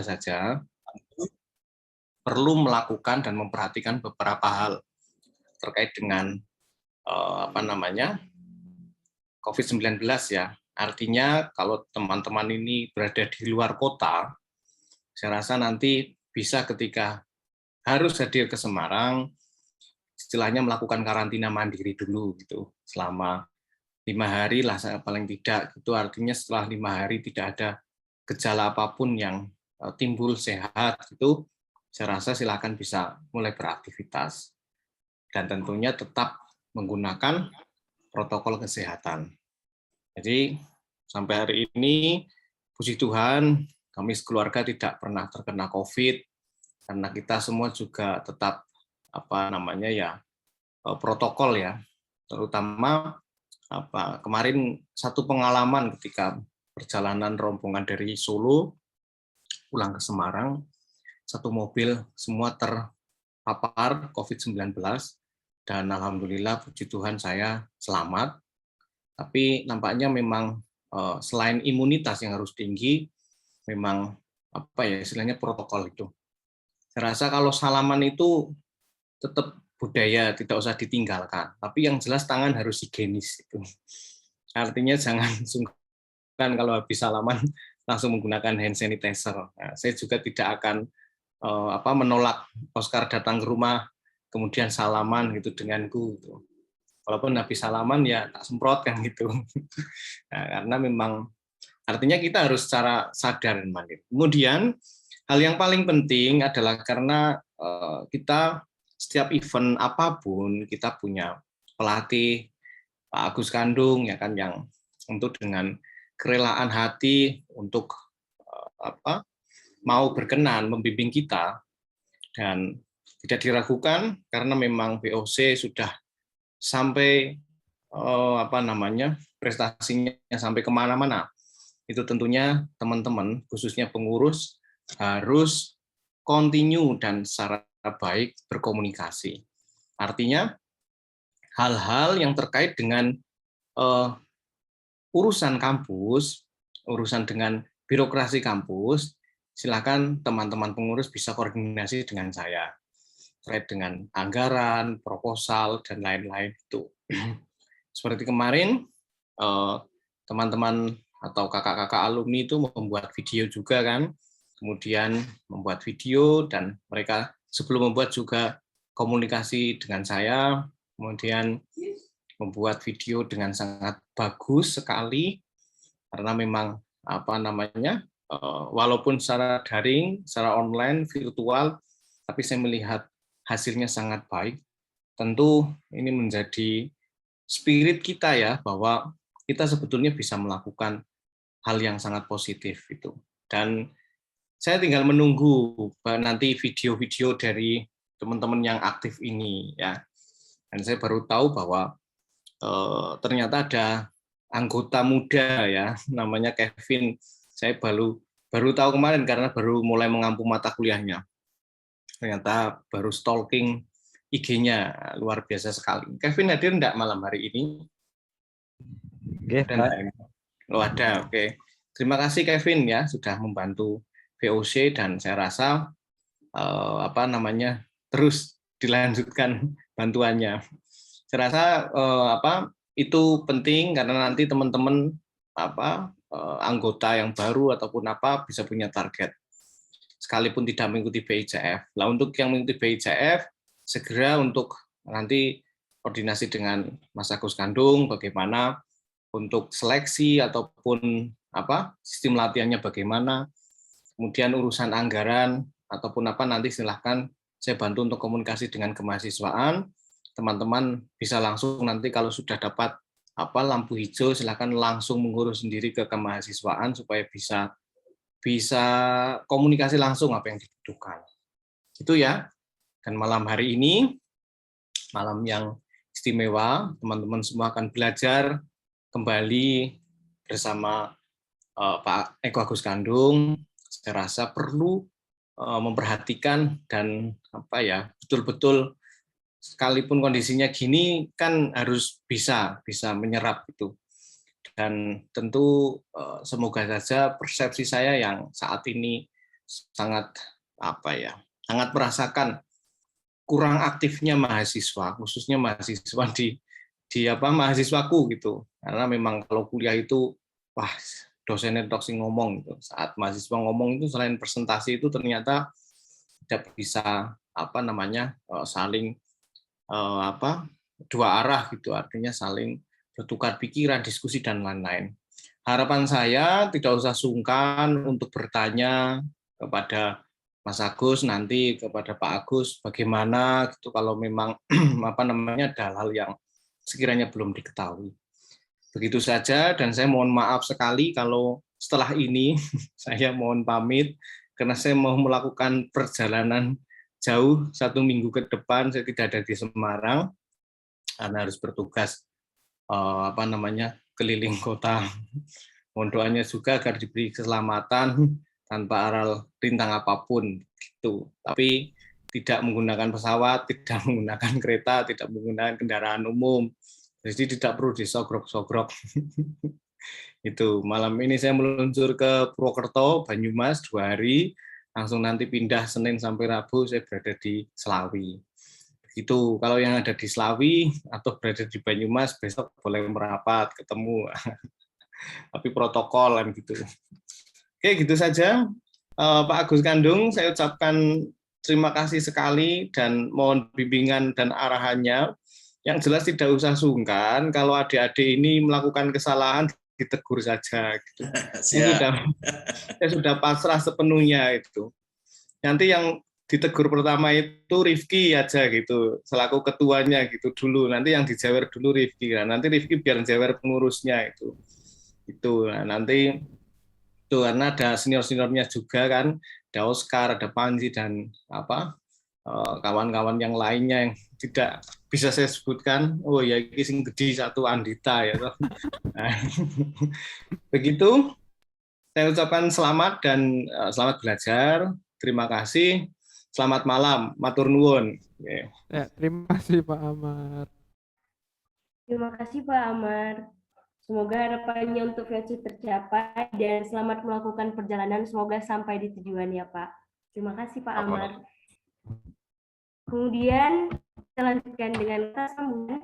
saja perlu melakukan dan memperhatikan beberapa hal terkait dengan COVID-19 ya. Artinya kalau teman-teman ini berada di luar kota, saya rasa nanti bisa ketika harus hadir ke Semarang, istilahnya melakukan karantina mandiri dulu gitu selama 5 hari lah paling tidak. Itu artinya setelah 5 hari tidak ada gejala apapun yang timbul sehat itu, saya rasa silakan bisa mulai beraktivitas dan tentunya tetap menggunakan protokol kesehatan. Jadi sampai hari ini puji Tuhan kami sekeluarga tidak pernah terkena COVID karena kita semua juga tetap protokol ya, terutama kemarin satu pengalaman ketika perjalanan rombongan dari Solo pulang ke Semarang, satu mobil semua terpapar COVID-19 dan alhamdulillah puji Tuhan saya selamat. Tapi nampaknya memang selain imunitas yang harus tinggi, memang istilahnya protokol itu. Saya rasa kalau salaman itu tetap budaya, tidak usah ditinggalkan. Tapi yang jelas tangan harus higienis itu. Artinya jangan sungkan kalau habis salaman langsung menggunakan hand sanitizer. Nah, saya juga tidak akan menolak Oscar datang ke rumah kemudian salaman gitu denganku. Gitu. Walaupun habis salaman ya tak semprot kan gitu. Nah, karena memang artinya kita harus secara sadar dan mandiri. Kemudian hal yang paling penting adalah karena kita setiap event apapun kita punya pelatih Pak Agus Kandung ya kan yang untuk dengan kerelaan hati untuk mau berkenan membimbing kita dan tidak diragukan karena memang VOC sudah sampai prestasinya sampai kemana-mana. Itu tentunya teman-teman khususnya pengurus harus continue dan secara baik berkomunikasi. Artinya hal-hal yang terkait dengan urusan kampus, urusan dengan birokrasi kampus, silakan teman-teman pengurus bisa koordinasi dengan saya terkait dengan anggaran, proposal dan lain-lain itu. Seperti kemarin teman-teman atau kakak-kakak alumni itu membuat video juga kan, kemudian membuat video dan mereka sebelum membuat juga komunikasi dengan saya, kemudian membuat video dengan sangat bagus sekali karena memang walaupun secara daring, secara online, virtual, tapi saya melihat hasilnya sangat baik. Tentu ini menjadi spirit kita ya bahwa kita sebetulnya bisa melakukan hal yang sangat positif itu. Dan saya tinggal menunggu nanti video-video dari teman-teman yang aktif ini ya. Dan saya baru tahu bahwa ternyata ada anggota muda ya namanya Kevin. Saya baru tahu kemarin karena baru mulai mengampu mata kuliahnya. Ternyata baru stalking IG-nya, luar biasa sekali. Kevin hadir enggak malam hari ini? Ada, oke. Terima kasih Kevin ya sudah membantu VOC dan saya rasa terus dilanjutkan bantuannya. Saya rasa itu penting karena nanti teman-teman anggota yang baru ataupun bisa punya target sekalipun tidak mengikuti BICF. Nah, untuk yang mengikuti BICF segera untuk nanti koordinasi dengan Mas Agus Kandung bagaimana untuk seleksi ataupun sistem latihannya bagaimana, kemudian urusan anggaran ataupun nanti silahkan saya bantu untuk komunikasi dengan kemahasiswaan. Teman-teman bisa langsung nanti kalau sudah dapat lampu hijau silahkan langsung mengurus sendiri ke kemahasiswaan supaya bisa komunikasi langsung apa yang dibutuhkan. Itu ya. Dan malam hari ini malam yang istimewa, teman-teman semua akan belajar kembali bersama Pak Eko Agus Kandung. Saya rasa perlu memperhatikan dan betul-betul sekalipun kondisinya gini kan harus bisa menyerap itu. Dan tentu semoga saja persepsi saya yang saat ini sangat sangat merasakan kurang aktifnya mahasiswa, khususnya mahasiswa di mahasiswaku gitu. Karena memang kalau kuliah itu dosennya toksik ngomong gitu. Saat mahasiswa ngomong itu selain presentasi itu ternyata tidak bisa saling dua arah gitu, artinya saling bertukar pikiran, diskusi dan lain-lain. Harapan saya tidak usah sungkan untuk bertanya kepada Mas Agus, nanti kepada Pak Agus bagaimana gitu kalau memang ada hal yang sekiranya belum diketahui. Begitu saja, dan saya mohon maaf sekali kalau setelah ini saya mohon pamit karena saya mau melakukan perjalanan jauh 1 minggu ke depan. Saya tidak ada di Semarang karena harus bertugas keliling kota. Mohon doanya juga agar diberi keselamatan tanpa aral rintang apapun gitu. Tapi tidak menggunakan pesawat, tidak menggunakan kereta, tidak menggunakan kendaraan umum. Jadi tidak perlu disogrok-sogrok. Itu malam ini saya meluncur ke Purwokerto, Banyumas 2 hari, langsung nanti pindah Senin sampai Rabu saya berada di Selawi. Begitu, kalau yang ada di Selawi atau berada di Banyumas besok boleh merapat, ketemu. Tapi protokol kan gitu. Oke, gitu saja. Pak Agus Kandung, saya ucapkan terima kasih sekali dan mohon bimbingan dan arahannya. Yang jelas tidak usah sungkan kalau adik-adik ini melakukan kesalahan ditegur saja gitu. Saya sudah pasrah sepenuhnya itu. Nanti yang ditegur pertama itu Rifki aja gitu, selaku ketuanya gitu dulu. Nanti yang dijewer dulu Rifki. Nanti Rifki biar jewer pengurusnya itu. Nah, nanti itu karena ada senior-seniornya juga kan, ada Oscar, ada Panji dan kawan-kawan yang lainnya yang tidak bisa saya sebutkan. Oh ya, ini sing gede satu Andita ya. Nah, begitu. Saya ucapkan selamat dan selamat belajar. Terima kasih. Selamat malam. Matur nuwun. Ya, terima kasih Pak Amar. Terima kasih Pak Amar. Semoga harapannya untuk VOC tercapai dan selamat melakukan perjalanan. Semoga sampai di tujuan ya Pak. Terima kasih Pak Amar. Kemudian kita lanjutkan dengan sambungan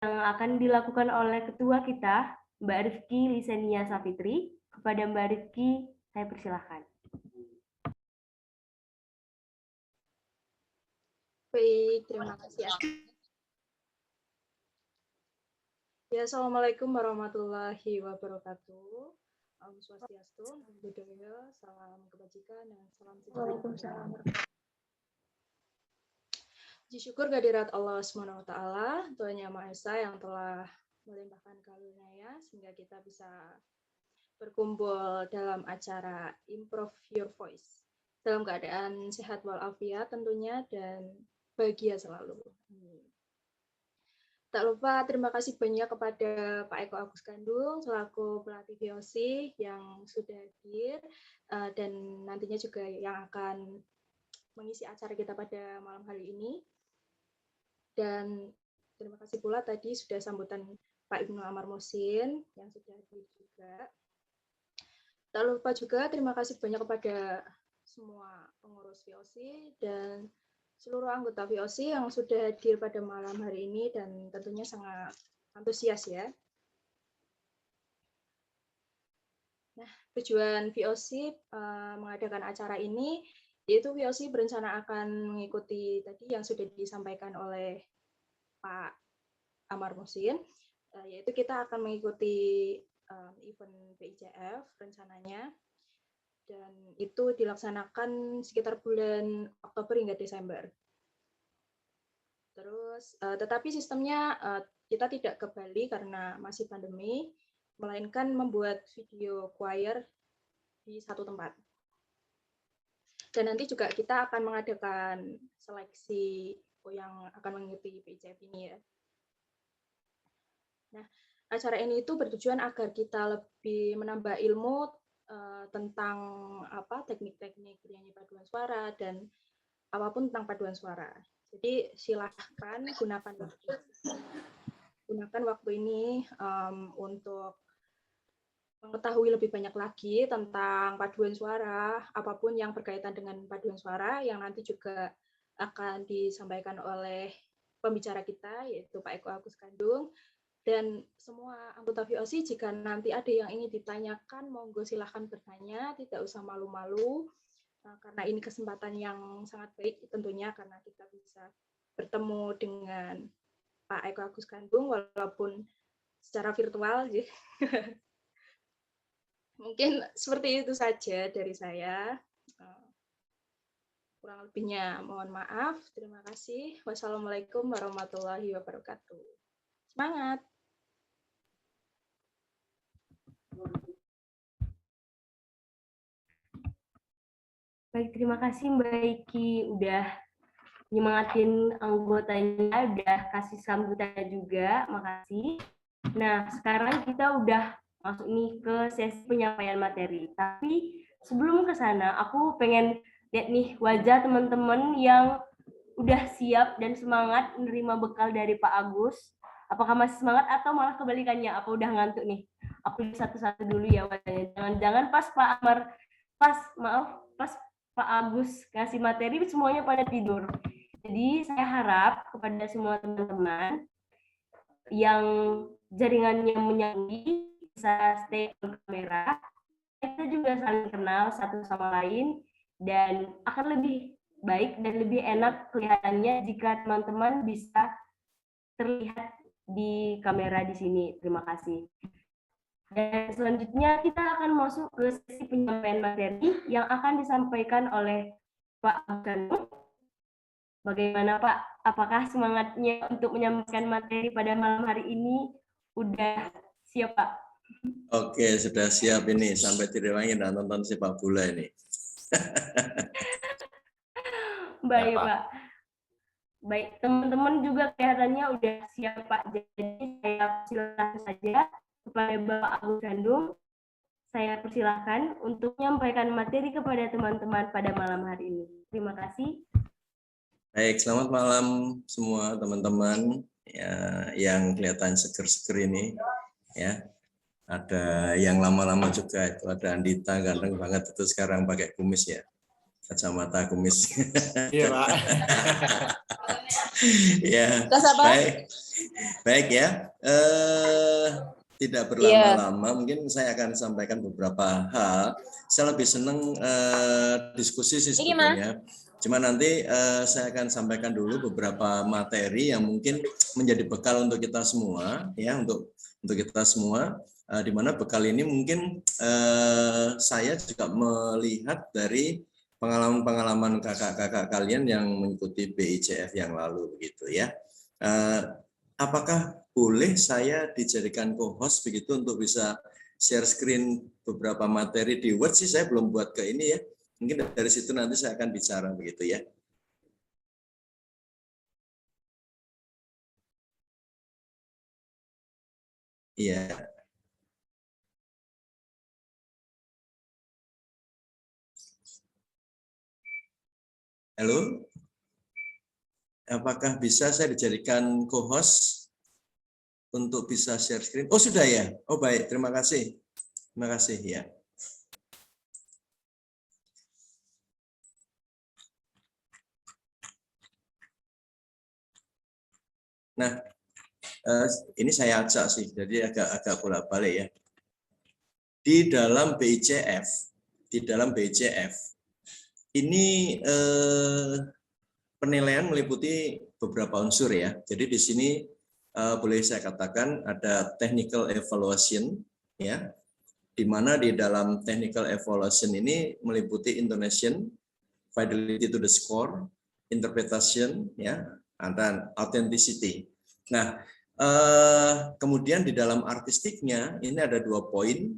yang akan dilakukan oleh ketua kita, Mbak Rifki Lisenia Safitri. Kepada Mbak Rifki, saya persilahkan. Baik, terima kasih. Ya, Assalamualaikum warahmatullahi wabarakatuh. Om Swastiastu, Namo Buddhaya, salam kebajikan dan salam sejahtera. Puji syukur kehadirat Allah SWT, Tuhan Yang Maha Esa yang telah melimpahkan karunia sehingga kita bisa berkumpul dalam acara Improve Your Voice dalam keadaan sehat walafiat tentunya dan bahagia selalu. Tak lupa terima kasih banyak kepada Pak Eko Agus Kandung selaku pelatih VOC yang sudah hadir dan nantinya juga yang akan mengisi acara kita pada malam hari ini. Dan terima kasih pula tadi sudah sambutan Pak Ibnu Amar Muhsin yang sudah hadir juga. Tak lupa juga terima kasih banyak kepada semua pengurus VOC dan seluruh anggota VOC yang sudah hadir pada malam hari ini dan tentunya sangat antusias ya. Nah, tujuan VOC mengadakan acara ini yaitu VOC berencana akan mengikuti tadi yang sudah disampaikan oleh Pak Amar Muhsin, yaitu kita akan mengikuti event PICF rencananya, dan itu dilaksanakan sekitar bulan Oktober hingga Desember. Terus, tetapi sistemnya kita tidak ke Bali karena masih pandemi, melainkan membuat video choir di satu tempat. Dan nanti juga kita akan mengadakan seleksi yang akan mengikuti PICF ini ya. Nah, acara ini itu bertujuan agar kita lebih menambah ilmu tentang teknik-teknik bernyanyi paduan suara dan apapun tentang paduan suara. Jadi silahkan gunakan waktu ini untuk mengetahui lebih banyak lagi tentang paduan suara, apapun yang berkaitan dengan paduan suara yang nanti juga akan disampaikan oleh pembicara kita, yaitu Pak Eko Agus Kandung. Dan semua anggota VOC, jika nanti ada yang ingin ditanyakan, monggo silahkan bertanya, tidak usah malu-malu, karena ini kesempatan yang sangat baik tentunya, karena kita bisa bertemu dengan Pak Eko Agus Kandung, walaupun secara virtual. Mungkin seperti itu saja dari saya. Kurang lebihnya mohon maaf. Terima kasih. Wassalamualaikum warahmatullahi wabarakatuh. Semangat. Baik, terima kasih Mbak Iki udah nyemangatin anggotanya, udah kasih sambutannya juga. Makasih. Nah, sekarang kita udah masuk nih ke sesi penyampaian materi. Tapi sebelum ke sana, aku pengen lihat nih wajah teman-teman yang udah siap dan semangat menerima bekal dari Pak Agus. Apakah masih semangat atau malah kebalikannya? Apa udah ngantuk nih? Aku satu-satu dulu ya wajahnya. Jangan-jangan pas Pak Amar, pas Pak Agus ngasih materi semuanya pada tidur. Jadi saya harap kepada semua teman-teman yang jaringannya menyanggi bisa stay on kamera. Kita juga saling kenal satu sama lain dan akan lebih baik dan lebih enak kelihatannya jika teman-teman bisa terlihat di kamera di sini. Terima kasih. Dan selanjutnya kita akan masuk ke sesi penyampaian materi yang akan disampaikan oleh Pak Agus. Bagaimana Pak? Apakah semangatnya untuk menyampaikan materi pada malam hari ini udah siap Pak? Oke, sudah siap ini sampai direwangi dan nonton sepak bola ini. Baik Pak. Baik, teman-teman juga kelihatannya udah siap Pak. Jadi saya silakan saja kepada Bapak Agus Kandung. Saya persilahkan untuk menyampaikan materi kepada teman-teman pada malam hari ini. Terima kasih. Baik, selamat malam semua teman-teman ya, yang kelihatan seger-seger ini. Ya, ada yang lama-lama juga, itu ada Andita, ganteng banget itu sekarang pakai kumis ya, kacamata kumis. Iya Pak. Ya, baik ya. Tidak berlama-lama, mungkin saya akan sampaikan beberapa hal. Saya lebih senang diskusi sih sebetulnya. Cuma nanti saya akan sampaikan dulu beberapa materi yang mungkin menjadi bekal untuk kita semua, ya, untuk kita semua. Di mana bekal ini mungkin saya juga melihat dari pengalaman-pengalaman kakak-kakak kalian yang mengikuti BICF yang lalu, begitu ya. Apakah boleh saya dijadikan co-host begitu untuk bisa share screen beberapa materi di Word sih, saya belum buat ke ini ya. Mungkin dari situ nanti saya akan bicara begitu ya. Iya. Halo? Apakah bisa saya dijadikan co-host untuk bisa share screen? Oh sudah ya? Oh baik, terima kasih. Terima kasih ya. Nah, ini saya acak sih, jadi agak bolak-balik ya. Di dalam BICF, ini penilaian meliputi beberapa unsur ya. Jadi di sini boleh saya katakan ada technical evaluation ya, di mana di dalam technical evaluation ini meliputi intonation, fidelity to the score, interpretation ya, dan authenticity. Nah, kemudian di dalam artistiknya ini ada 2 poin,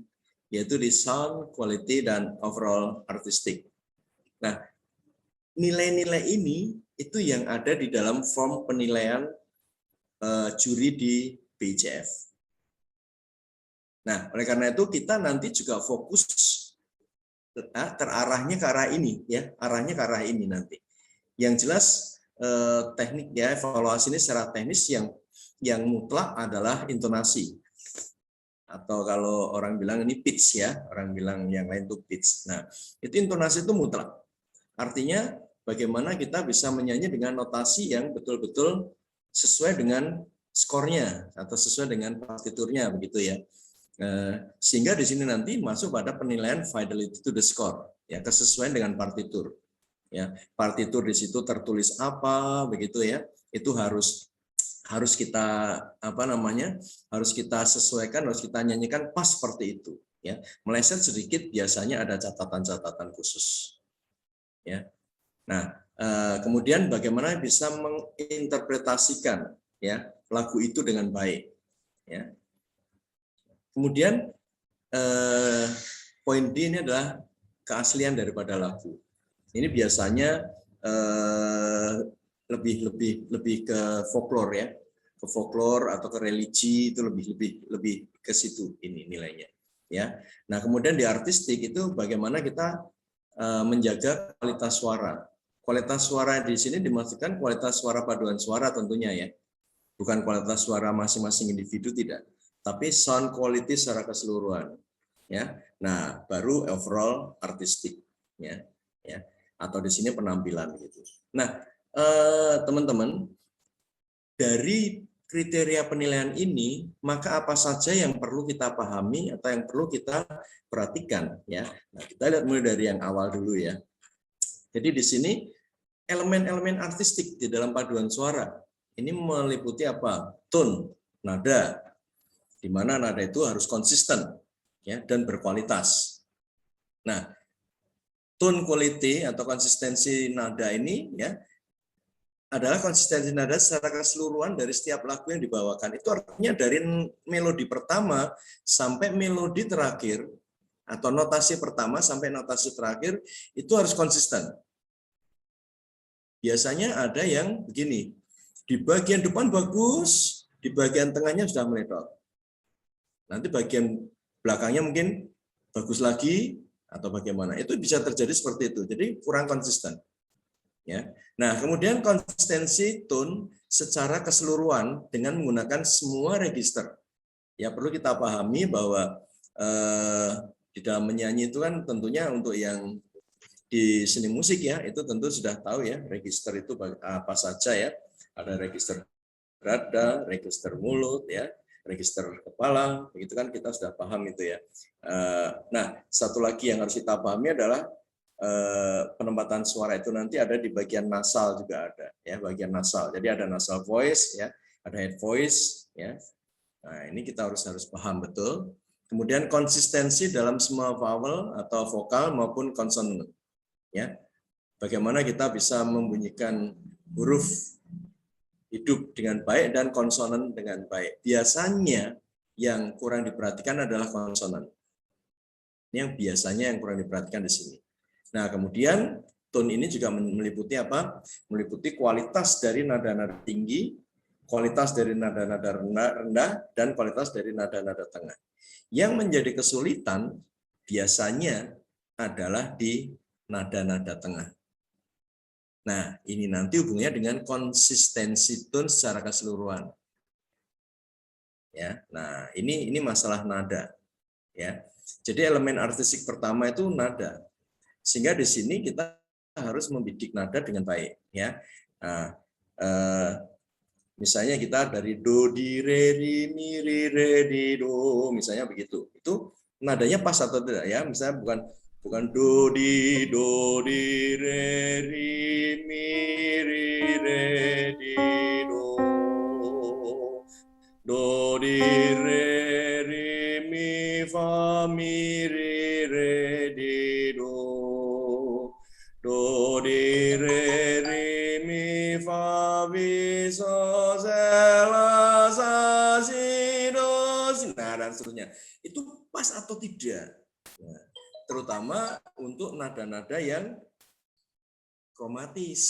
yaitu di sound quality dan overall artistic. Nah, nilai-nilai ini itu yang ada di dalam form penilaian juri di BICF. Nah, oleh karena itu kita nanti juga fokus terarahnya ke arah ini ya, arahnya ke arah ini nanti. Yang jelas teknik ya, evaluasi ini secara teknis yang mutlak adalah intonasi. atau kalau orang bilang ini pitch ya, orang bilang yang lain itu pitch. Nah, itu intonasi itu mutlak. Artinya bagaimana kita bisa menyanyi dengan notasi yang betul-betul sesuai dengan skornya atau sesuai dengan partiturnya begitu ya. Sehingga di sini nanti masuk pada penilaian fidelity to the score, ya, kesesuaian dengan partitur. Ya, partitur di situ tertulis apa begitu ya. Itu harus kita harus kita sesuaikan, harus kita nyanyikan pas seperti itu ya. Meleset sedikit biasanya ada catatan-catatan khusus ya. Nah, kemudian bagaimana bisa menginterpretasikan ya lagu itu dengan baik ya. Kemudian poin D ini adalah keaslian daripada lagu. Ini biasanya lebih ke folklore ya, ke folklore atau ke religi, itu lebih ke situ ini nilainya ya. Nah, kemudian di artistik itu bagaimana kita menjaga kualitas suara. Kualitas suara di sini dimaksudkan kualitas suara paduan suara tentunya ya, bukan kualitas suara masing-masing individu, tidak, tapi sound quality secara keseluruhan ya. Nah, baru overall artistik ya, atau di sini penampilan gitu. Nah, teman-teman, dari kriteria penilaian ini, maka apa saja yang perlu kita pahami atau yang perlu kita perhatikan ya. Nah, kita lihat mulai dari yang awal dulu ya. Jadi di sini elemen-elemen artistik di dalam paduan suara ini meliputi apa? Tone, nada, di mana nada itu harus konsisten ya dan berkualitas. Nah, tone quality atau konsistensi nada ini ya adalah konsistensi nada secara keseluruhan dari setiap lagu yang dibawakan. Itu artinya dari melodi pertama sampai melodi terakhir atau notasi pertama sampai notasi terakhir itu harus konsisten. Biasanya ada yang begini, di bagian depan bagus, di bagian tengahnya sudah meletot. Nanti bagian belakangnya mungkin bagus lagi atau bagaimana. Itu bisa terjadi seperti itu. Jadi kurang konsisten. Ya. Nah, kemudian konsistensi tone secara keseluruhan dengan menggunakan semua register. Ya, perlu kita pahami bahwa di dalam menyanyi itu kan tentunya untuk yang di seni musik ya, itu tentu sudah tahu ya, register itu apa saja ya. Ada register dada, register mulut ya, register kepala, begitu kan kita sudah paham itu ya. Nah, satu lagi yang harus kita pahami adalah penempatan suara itu nanti ada di bagian nasal juga ada ya, bagian nasal. Jadi ada nasal voice ya, ada head voice ya. Nah, ini kita harus paham betul. Kemudian konsistensi dalam semua vowel atau vokal maupun konsonan ya. Bagaimana kita bisa membunyikan huruf hidup dengan baik dan konsonan dengan baik. Biasanya yang kurang diperhatikan adalah konsonan. Ini yang biasanya yang kurang diperhatikan di sini. Nah, kemudian tone ini juga meliputi apa? Meliputi kualitas dari nada-nada tinggi, kualitas dari nada-nada rendah, dan kualitas dari nada-nada tengah. Yang menjadi kesulitan biasanya adalah di nada-nada tengah. Nah, ini nanti hubungannya dengan konsistensi tone secara keseluruhan. Ya, nah ini masalah nada. Ya, jadi elemen artistik pertama itu nada. Sehingga di sini kita harus membidik nada dengan baik. Ya, nah, misalnya kita dari do di re di mi re di do, misalnya begitu. Itu nadanya pas atau tidak ya? Misalnya bukan do di re mi re di do di re mi fa mi re di do di re mi fa mi so la sa si do si. Nah, dan seterusnya. Itu pas atau tidak? Nah, terutama untuk nada-nada yang kromatis.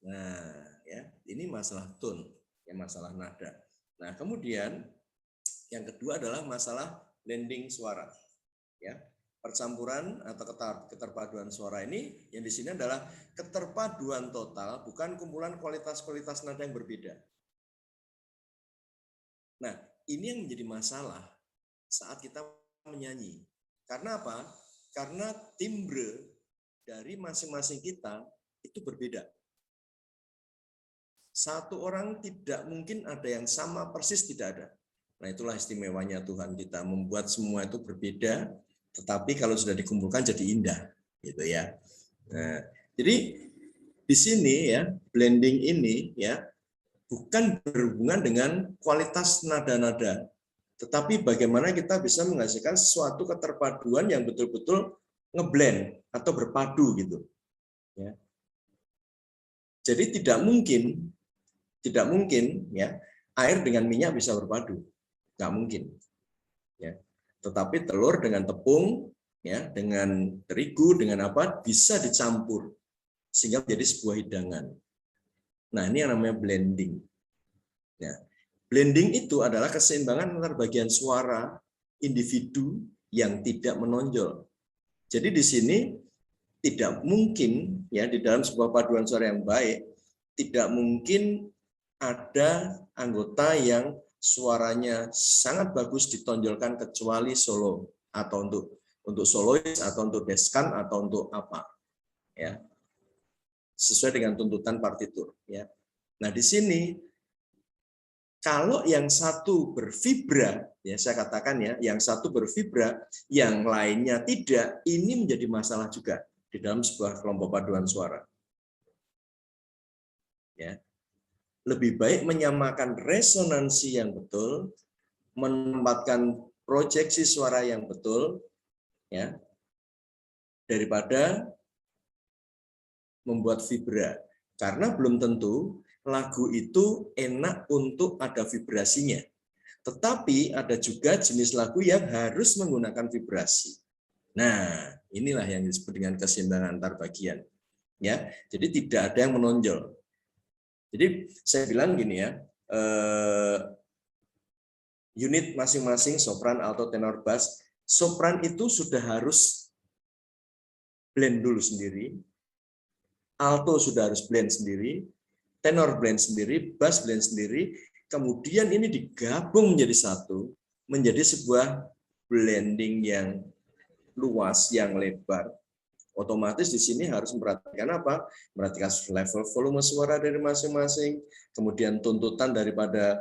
Nah, ya, ini masalah tone, ya, masalah nada. Nah, kemudian yang kedua adalah masalah blending suara. Ya, percampuran atau keterpaduan suara ini yang di sini adalah keterpaduan total, bukan kumpulan kualitas-kualitas nada yang berbeda. Nah, ini yang menjadi masalah saat kita menyanyi. Karena apa? Karena timbre dari masing-masing kita itu berbeda. Satu orang tidak mungkin ada yang sama persis, tidak ada. Nah, itulah istimewanya Tuhan kita membuat semua itu berbeda, tetapi kalau sudah dikumpulkan jadi indah, gitu ya. Nah, jadi di sini ya, blending ini ya bukan berhubungan dengan kualitas nada-nada, tetapi bagaimana kita bisa menghasilkan suatu keterpaduan yang betul-betul ngeblend atau berpadu gitu. Ya. Jadi tidak mungkin ya air dengan minyak bisa berpadu, nggak mungkin. Ya. Tetapi telur dengan tepung, ya, dengan terigu, dengan apa bisa dicampur sehingga menjadi sebuah hidangan. Nah, ini yang namanya blending. Ya. Blending itu adalah keseimbangan antar bagian suara individu yang tidak menonjol. Jadi di sini tidak mungkin ya di dalam sebuah paduan suara yang baik tidak mungkin ada anggota yang suaranya sangat bagus ditonjolkan kecuali solo atau untuk solois atau untuk deskan atau untuk apa ya sesuai dengan tuntutan partitur ya. Nah di sini kalau yang satu bervibra ya saya katakan ya yang satu bervibra yang lainnya tidak, ini menjadi masalah juga di dalam sebuah kelompok paduan suara ya. Lebih baik menyamakan resonansi yang betul, menempatkan proyeksi suara yang betul, ya, daripada membuat vibra. Karena belum tentu lagu itu enak untuk ada vibrasinya. Tetapi ada juga jenis lagu yang harus menggunakan vibrasi. Nah, inilah yang disebut dengan keseimbangan antar bagian. Ya, jadi tidak ada yang menonjol. Jadi saya bilang gini ya, unit masing-masing sopran, alto, tenor, bass. Sopran itu sudah harus blend dulu sendiri, alto sudah harus blend sendiri, tenor blend sendiri, bass blend sendiri. Kemudian ini digabung menjadi satu, menjadi sebuah blending yang luas, yang lebar. Otomatis di sini harus memperhatikan apa? Memperhatikan level volume suara dari masing-masing, kemudian tuntutan daripada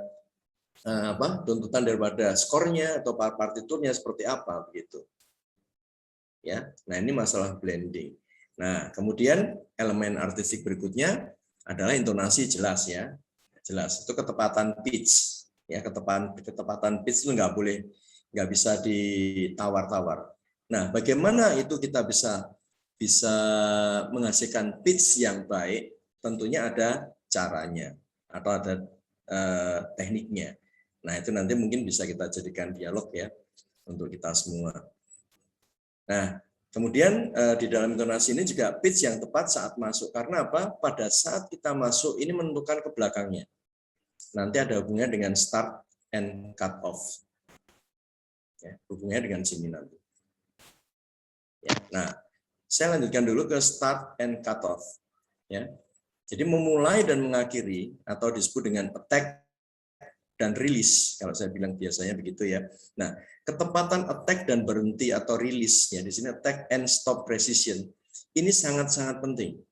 tuntutan daripada skornya atau partiturnya seperti apa begitu. Ya. Nah, ini masalah blending. Nah, kemudian elemen artistik berikutnya adalah intonasi jelas ya. Jelas. Itu ketepatan pitch. Ya, ketepatan pitch itu nggak bisa ditawar-tawar. Nah, bagaimana itu kita bisa menghasilkan pitch yang baik, tentunya ada caranya atau ada tekniknya. Nah, itu nanti mungkin bisa kita jadikan dialog ya untuk kita semua. Nah, kemudian di dalam intonasi ini juga pitch yang tepat saat masuk. Karena apa? Pada saat kita masuk ini menentukan ke belakangnya. Nanti ada hubungannya dengan start and cut off. Ya, hubungannya dengan sini nanti. Ya, nah, saya lanjutkan dulu ke start and cut off. Ya. Jadi memulai dan mengakhiri atau disebut dengan attack dan release. Kalau saya bilang biasanya begitu ya. Nah, ketepatan attack dan berhenti atau release ya di sini attack and stop precision. Ini sangat-sangat penting.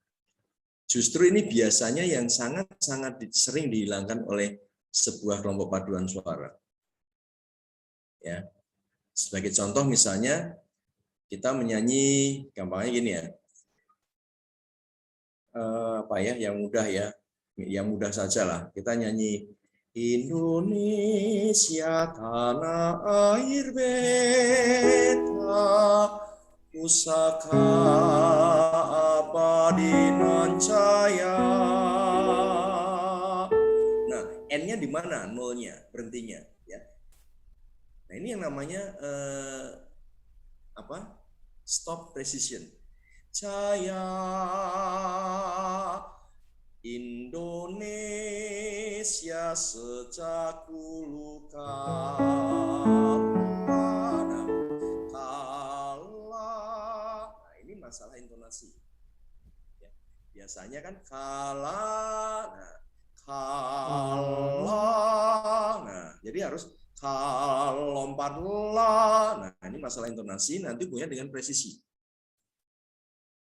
Justru ini biasanya yang sangat-sangat sering dihilangkan oleh sebuah kelompok paduan suara. Ya. Sebagai contoh misalnya kita menyanyi, gampangnya gini ya, yang mudah ya, yang mudah saja lah. Kita nyanyi Indonesia tanah air beta, pusaka abadi nan cahaya. Nah, N-nya di mana? Nolnya, berhentinya. Ya. Nah, ini yang namanya stop precision. Jaya Indonesia sejak dulu kala. Nah, ini masalah intonasi. Ya, biasanya kan kala, nah, kala. Nah, jadi harus lompatlah. Nah, ini masalah intonasi, nanti punya dengan presisi.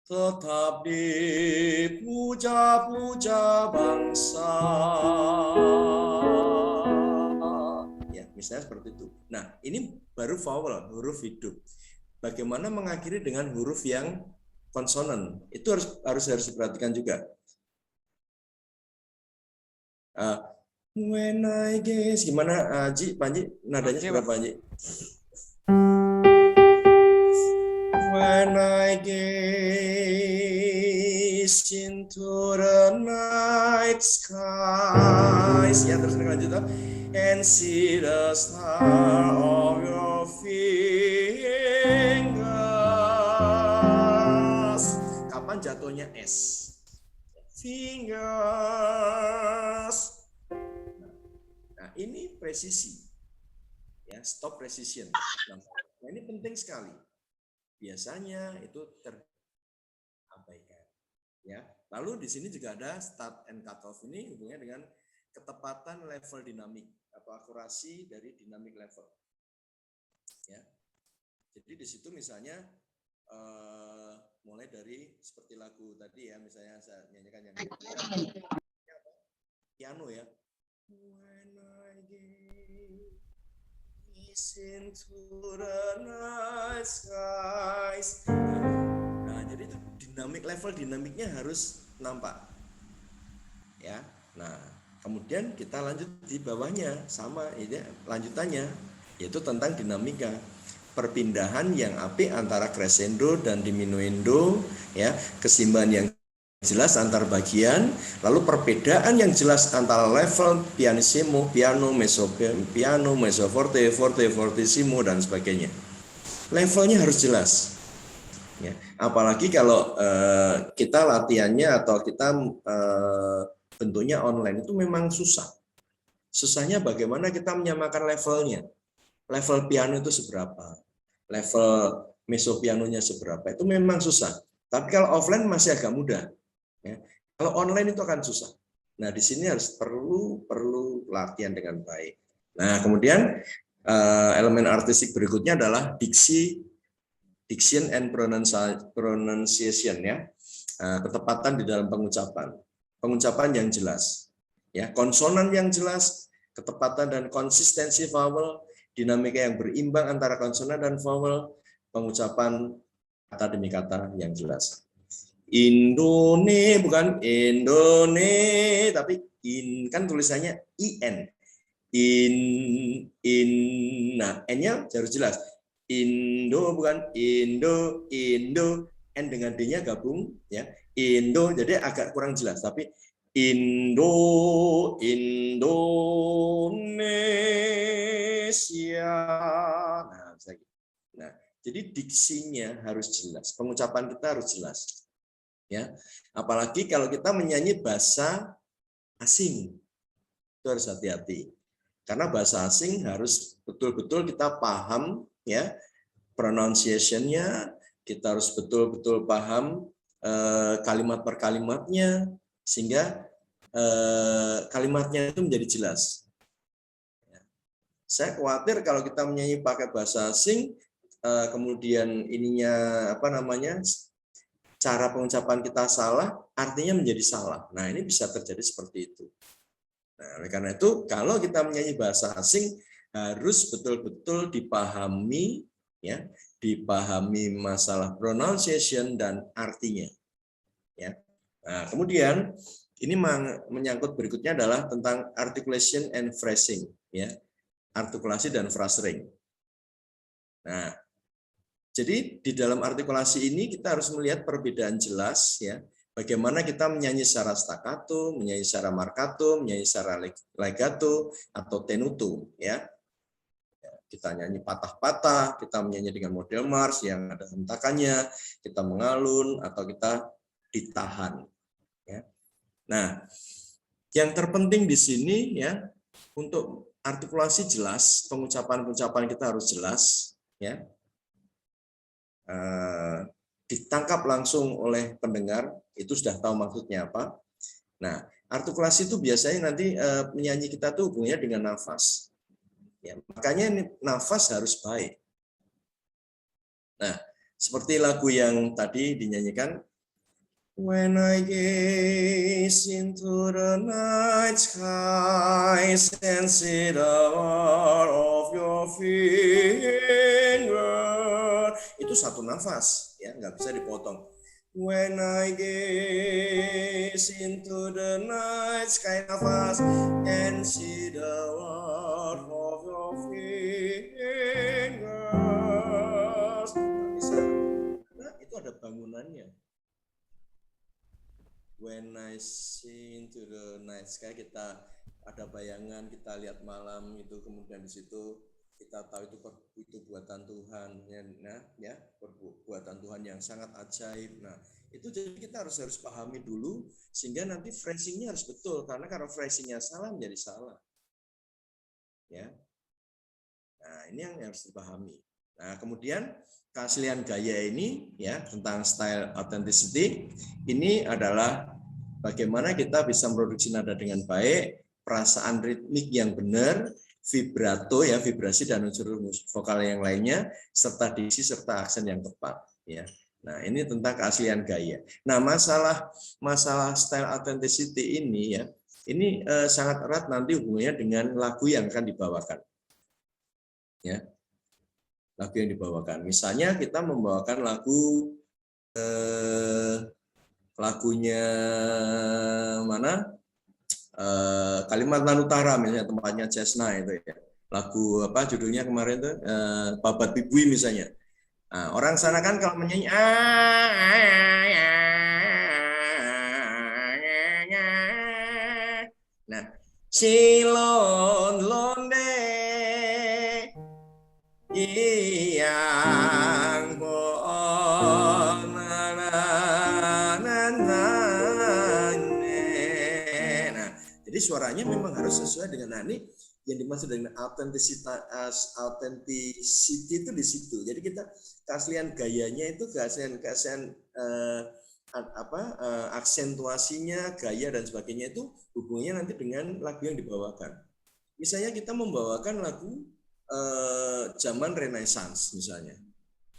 Tetap dipuja-puja bangsa. Ya, misalnya seperti itu. Nah, ini baru vowel, huruf hidup. Bagaimana mengakhiri dengan huruf yang konsonan? Itu harus diperhatikan juga. When I gaze, gimana Ji, Panji, nadanya seberapa Ji? When I gaze into the night skies, ya terus lanjut, and see the star of your fingers. Kapan jatuhnya S? Fingers. Nah, ini presisi. Ya, stop precision. Nah, ini penting sekali. Biasanya itu terabaikan. Ya. Lalu di sini juga ada start and cut off, ini hubungannya dengan ketepatan level dinamik atau akurasi dari dinamik level. Ya. Jadi di situ misalnya mulai dari seperti lagu tadi ya, misalnya saya nyanyikan yang piano ya. When I gaze into the night skies. Nah, jadi itu dinamiknya harus nampak. Ya. Nah, kemudian kita lanjut di bawahnya sama ini lanjutannya, yaitu tentang dinamika. Perpindahan yang apik antara crescendo dan diminuendo, ya, keseimbangan yang jelas antar bagian, lalu perbedaan yang jelas antara level pianissimo, piano, mezzo forte, forte, fortissimo dan sebagainya. Levelnya harus jelas. Ya, apalagi kalau kita latihannya atau kita bentuknya online itu memang susah. Susahnya bagaimana kita menyamakan levelnya. Level piano itu seberapa, level mezzo pianonya seberapa, itu memang susah. Tapi kalau offline masih agak mudah. Ya. Kalau online itu akan susah. Nah, di sini harus perlu latihan dengan baik. Nah, kemudian elemen artistik berikutnya adalah diction and pronunciation, ya. Ketepatan di dalam pengucapan yang jelas, ya, konsonan yang jelas, ketepatan dan konsistensi vowel, dinamika yang berimbang antara konsonan dan vowel, pengucapan kata demi kata yang jelas. Indone bukan Indone, tapi in, kan tulisannya in. Nah, n-nya harus jelas. Indo bukan Indo, n dengan d-nya gabung, ya. Indo, jadi agak kurang jelas, tapi Indonesia. Nah, jadi diksinya harus jelas, pengucapan kita harus jelas, ya. Apalagi kalau kita menyanyi bahasa asing, itu harus hati-hati, karena bahasa asing harus betul-betul kita paham, ya, pronunciation-nya, kita harus betul-betul paham kalimat per kalimatnya, sehingga kalimatnya itu menjadi jelas. Saya khawatir kalau kita menyanyi pakai bahasa asing, kemudian ininya cara pengucapan kita salah, artinya menjadi salah. Nah, ini bisa terjadi seperti itu. Nah, oleh karena itu, kalau kita menyanyi bahasa asing harus betul-betul dipahami, ya, dipahami masalah pronunciation dan artinya, ya. Nah, kemudian ini menyangkut berikutnya adalah tentang articulation and phrasing, ya, artikulasi dan phrasing. Nah, jadi di dalam artikulasi ini kita harus melihat perbedaan jelas, ya, bagaimana kita menyanyi secara staccato, menyanyi secara marcato, menyanyi secara legato atau tenuto, ya. Kita nyanyi patah-patah, kita menyanyi dengan model march yang ada hentakannya, kita mengalun atau kita ditahan, ya. Nah, yang terpenting di sini, ya, untuk artikulasi jelas, pengucapan kita harus jelas, ya. Ditangkap langsung oleh pendengar, itu sudah tahu maksudnya apa. Nah, artikulasi itu biasanya nanti penyanyi kita tuh hubungannya dengan nafas. Ya, makanya ini nafas harus baik. Nah, seperti lagu yang tadi dinyanyikan, When I gaze into the night skies and see the world of your finger, itu satu nafas, ya nggak bisa dipotong. When I gaze into the night sky, nafas, and see the world of your fingers, nggak bisa. Nah, itu ada bangunannya. When I see into the night sky, kita ada bayangan, kita lihat malam itu, kemudian di situ kita tahu itu buatan Tuhan, ya, buatan Tuhan yang sangat ajaib. Nah, itu jadi kita harus pahami dulu, sehingga nanti phrasingnya harus betul, karena kalau phrasingnya salah menjadi salah. Ya, nah ini yang harus dipahami. Nah, kemudian keaslian gaya ini, ya, tentang style authenticity, ini adalah bagaimana kita bisa memproduksi nada dengan baik, perasaan ritmik yang benar, vibrato, ya, vibrasi dan unsur vokal yang lainnya, serta diksi serta aksen yang tepat, ya. Nah, ini tentang keaslian gaya. Nah, masalah style authenticity ini, ya, ini sangat erat nanti hubungannya dengan lagu yang akan dibawakan, ya. Lagu yang dibawakan. Misalnya kita membawakan lagunya mana? Kalimantan Utara misalnya, tempatnya Jesna itu, ya. Lagu apa judulnya kemarin tuh? Babat Bibui misalnya. Nah, orang sana kan kalau menyanyi nah, silon londe yang jadi suaranya memang harus sesuai dengan ini yang dimaksud dengan authenticity itu di situ. Jadi kita keaslian gayanya itu keaslian aksentuasinya, gaya dan sebagainya itu hubungannya nanti dengan lagu yang dibawakan. Misalnya kita membawakan lagu zaman Renaissance misalnya,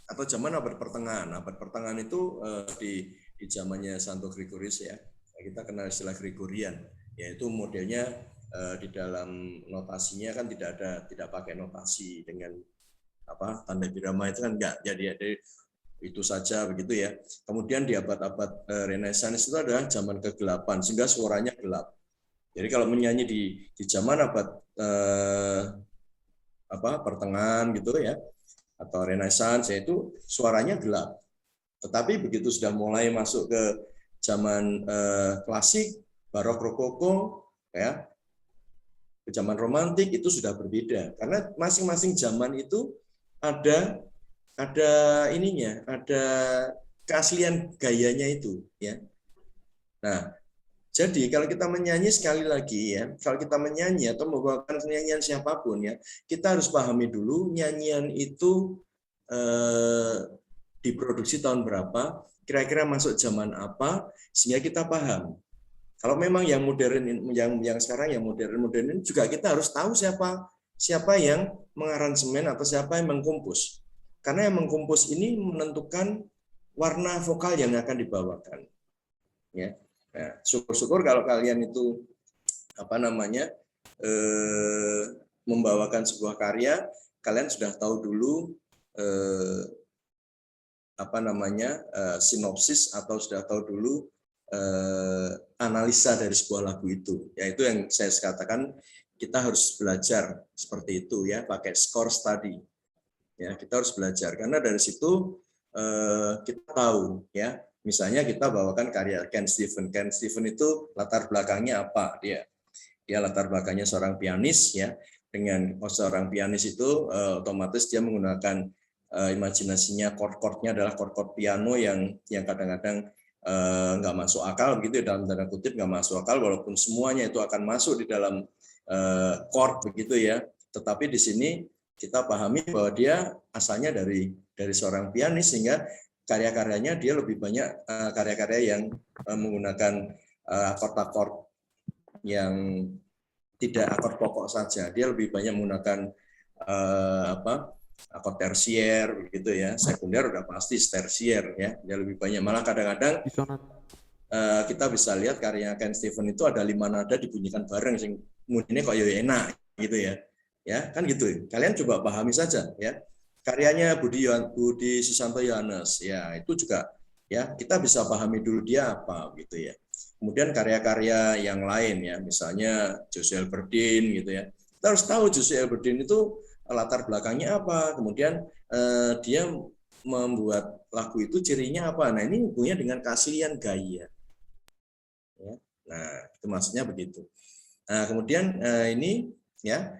atau zaman abad pertengahan. Abad pertengahan itu di zamannya Santo Gregorius, ya. Kita kenal istilah Gregorian, yaitu modelnya di dalam notasinya kan tidak pakai notasi dengan tanda birama itu kan enggak, jadi itu saja begitu, ya. Kemudian di abad-abad Renaissance itu adalah zaman kegelapan sehingga suaranya gelap. Jadi kalau menyanyi di zaman abad pertengahan gitu, ya, atau Renaissance, yaitu suaranya gelap. Tetapi begitu sudah mulai masuk ke zaman klasik, barok, rokoko, ya, ke zaman romantik, itu sudah berbeda karena masing-masing zaman itu ada ininya, ada keaslian gayanya itu, ya. Nah, jadi kalau kita menyanyi, sekali lagi, ya, kalau kita menyanyi atau membawakan nyanyian siapapun, ya, kita harus pahami dulu nyanyian itu diproduksi tahun berapa, kira-kira masuk zaman apa, sehingga kita paham. Kalau memang yang modern, yang sekarang yang modern ini juga kita harus tahu siapa yang mengaransemen atau siapa yang mengkompos. Karena yang mengkompos ini menentukan warna vokal yang akan dibawakan, ya. Nah, syukur-syukur kalau kalian itu membawakan sebuah karya, kalian sudah tahu dulu sinopsis atau sudah tahu dulu analisa dari sebuah lagu itu. Yaitu yang saya katakan, kita harus belajar seperti itu, ya, pakai score study. Ya, kita harus belajar karena dari situ kita tahu, ya. Misalnya kita bawakan karya Ken Stevens. Ken Stevens itu latar belakangnya apa? Dia latar belakangnya seorang pianis, ya. Dengan seorang pianis itu otomatis dia menggunakan imajinasinya, chord-chordnya adalah chord-chord piano yang kadang-kadang nggak masuk akal, begitu, dalam tanda kutip nggak masuk akal, walaupun semuanya itu akan masuk di dalam chord, begitu, ya. Tetapi di sini kita pahami bahwa dia asalnya dari seorang pianis, sehingga karya-karyanya dia lebih banyak karya-karya yang menggunakan akord-akord yang tidak akord pokok saja. Dia lebih banyak menggunakan akord tersier gitu ya, sekunder udah pasti tersier ya, dia lebih banyak. Malah kadang-kadang disonan. Kita bisa lihat karya Ken Stevens itu ada 5 nada dibunyikan bareng, sing bunyinya kok ya enak gitu ya kan gitu. Kalian coba pahami saja ya. Karyanya Budi Susanto Yohanes ya, itu juga ya kita bisa pahami dulu dia apa gitu ya. Kemudian karya-karya yang lain ya, misalnya Joshua Elberdin gitu ya. Kita harus tahu Joshua Elberdin itu latar belakangnya apa, kemudian dia membuat lagu itu cirinya apa. Nah, ini hubungannya dengan keaslian gaya. Ya. Nah, itu maksudnya begitu. Nah, kemudian ini ya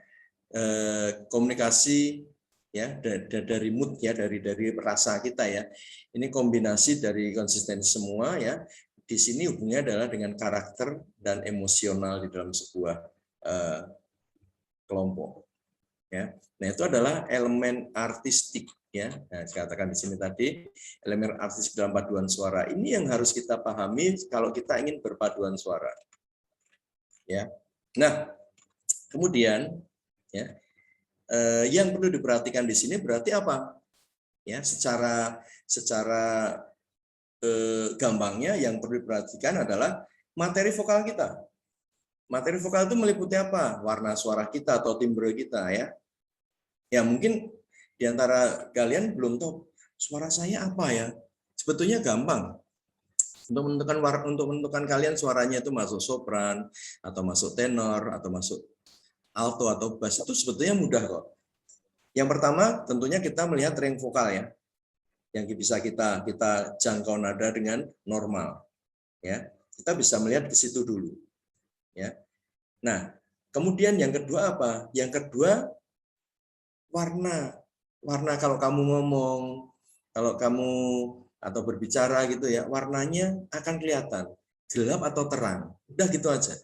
komunikasi ya dari mood ya, dari rasa kita ya. Ini kombinasi dari konsistensi semua ya. Di sini hubungannya adalah dengan karakter dan emosional di dalam sebuah kelompok. Ya. Nah, itu adalah elemen artistik ya. Nah, saya katakan di sini tadi elemen artistik dalam paduan suara. Ini yang harus kita pahami kalau kita ingin berpaduan suara. Ya. Nah, kemudian ya yang perlu diperhatikan di sini berarti apa? Ya, secara gampangnya yang perlu diperhatikan adalah materi vokal kita. Materi vokal itu meliputi apa? Warna suara kita atau timbre kita ya. Ya mungkin di antara kalian belum tahu suara saya apa ya. Sebetulnya gampang. Untuk menentukan kalian suaranya itu masuk sopran atau masuk tenor atau masuk alto atau bass itu sebetulnya mudah kok. Yang pertama tentunya kita melihat range vokal ya. Yang bisa kita jangkau nada dengan normal. Ya. Kita bisa melihat ke situ dulu. Ya. Nah, kemudian yang kedua apa? Yang kedua warna kalau kamu ngomong, kalau kamu atau berbicara gitu ya, warnanya akan kelihatan gelap atau terang. Udah gitu aja.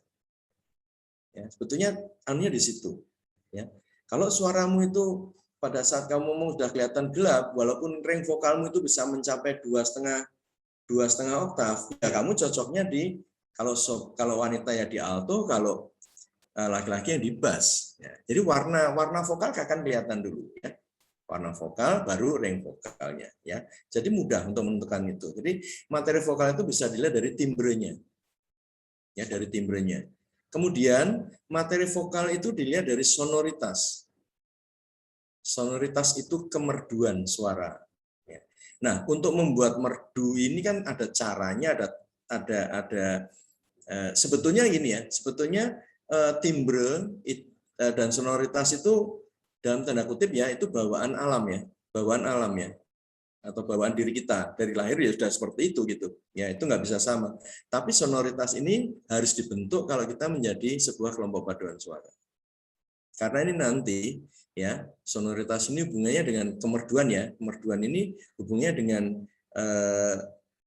Ya, sebetulnya anunya di situ. Ya. Kalau suaramu itu pada saat kamu ngomong sudah kelihatan gelap, walaupun range vokalmu itu bisa mencapai 2,5 oktav, ya kamu cocoknya di kalau wanita ya di alto, kalau laki-laki yang di bass. Ya. Jadi warna vokal akan kelihatan dulu ya. Warna vokal baru range vokalnya ya. Jadi mudah untuk menentukan itu. Jadi materi vokal itu bisa dilihat dari timbrenya. Ya, dari timbrenya. Kemudian materi vokal itu dilihat dari sonoritas. Sonoritas itu kemerduan suara. Ya. Nah, untuk membuat merdu ini kan ada caranya, ada sebetulnya gini ya. Sebetulnya timbre dan sonoritas itu dalam tanda kutip ya itu bawaan alam ya, atau bawaan diri kita dari lahir ya sudah seperti itu gitu ya, itu nggak bisa sama. Tapi sonoritas ini harus dibentuk kalau kita menjadi sebuah kelompok paduan suara, karena ini nanti ya sonoritas ini hubungannya dengan kemerduan ya, kemerduan ini hubungannya dengan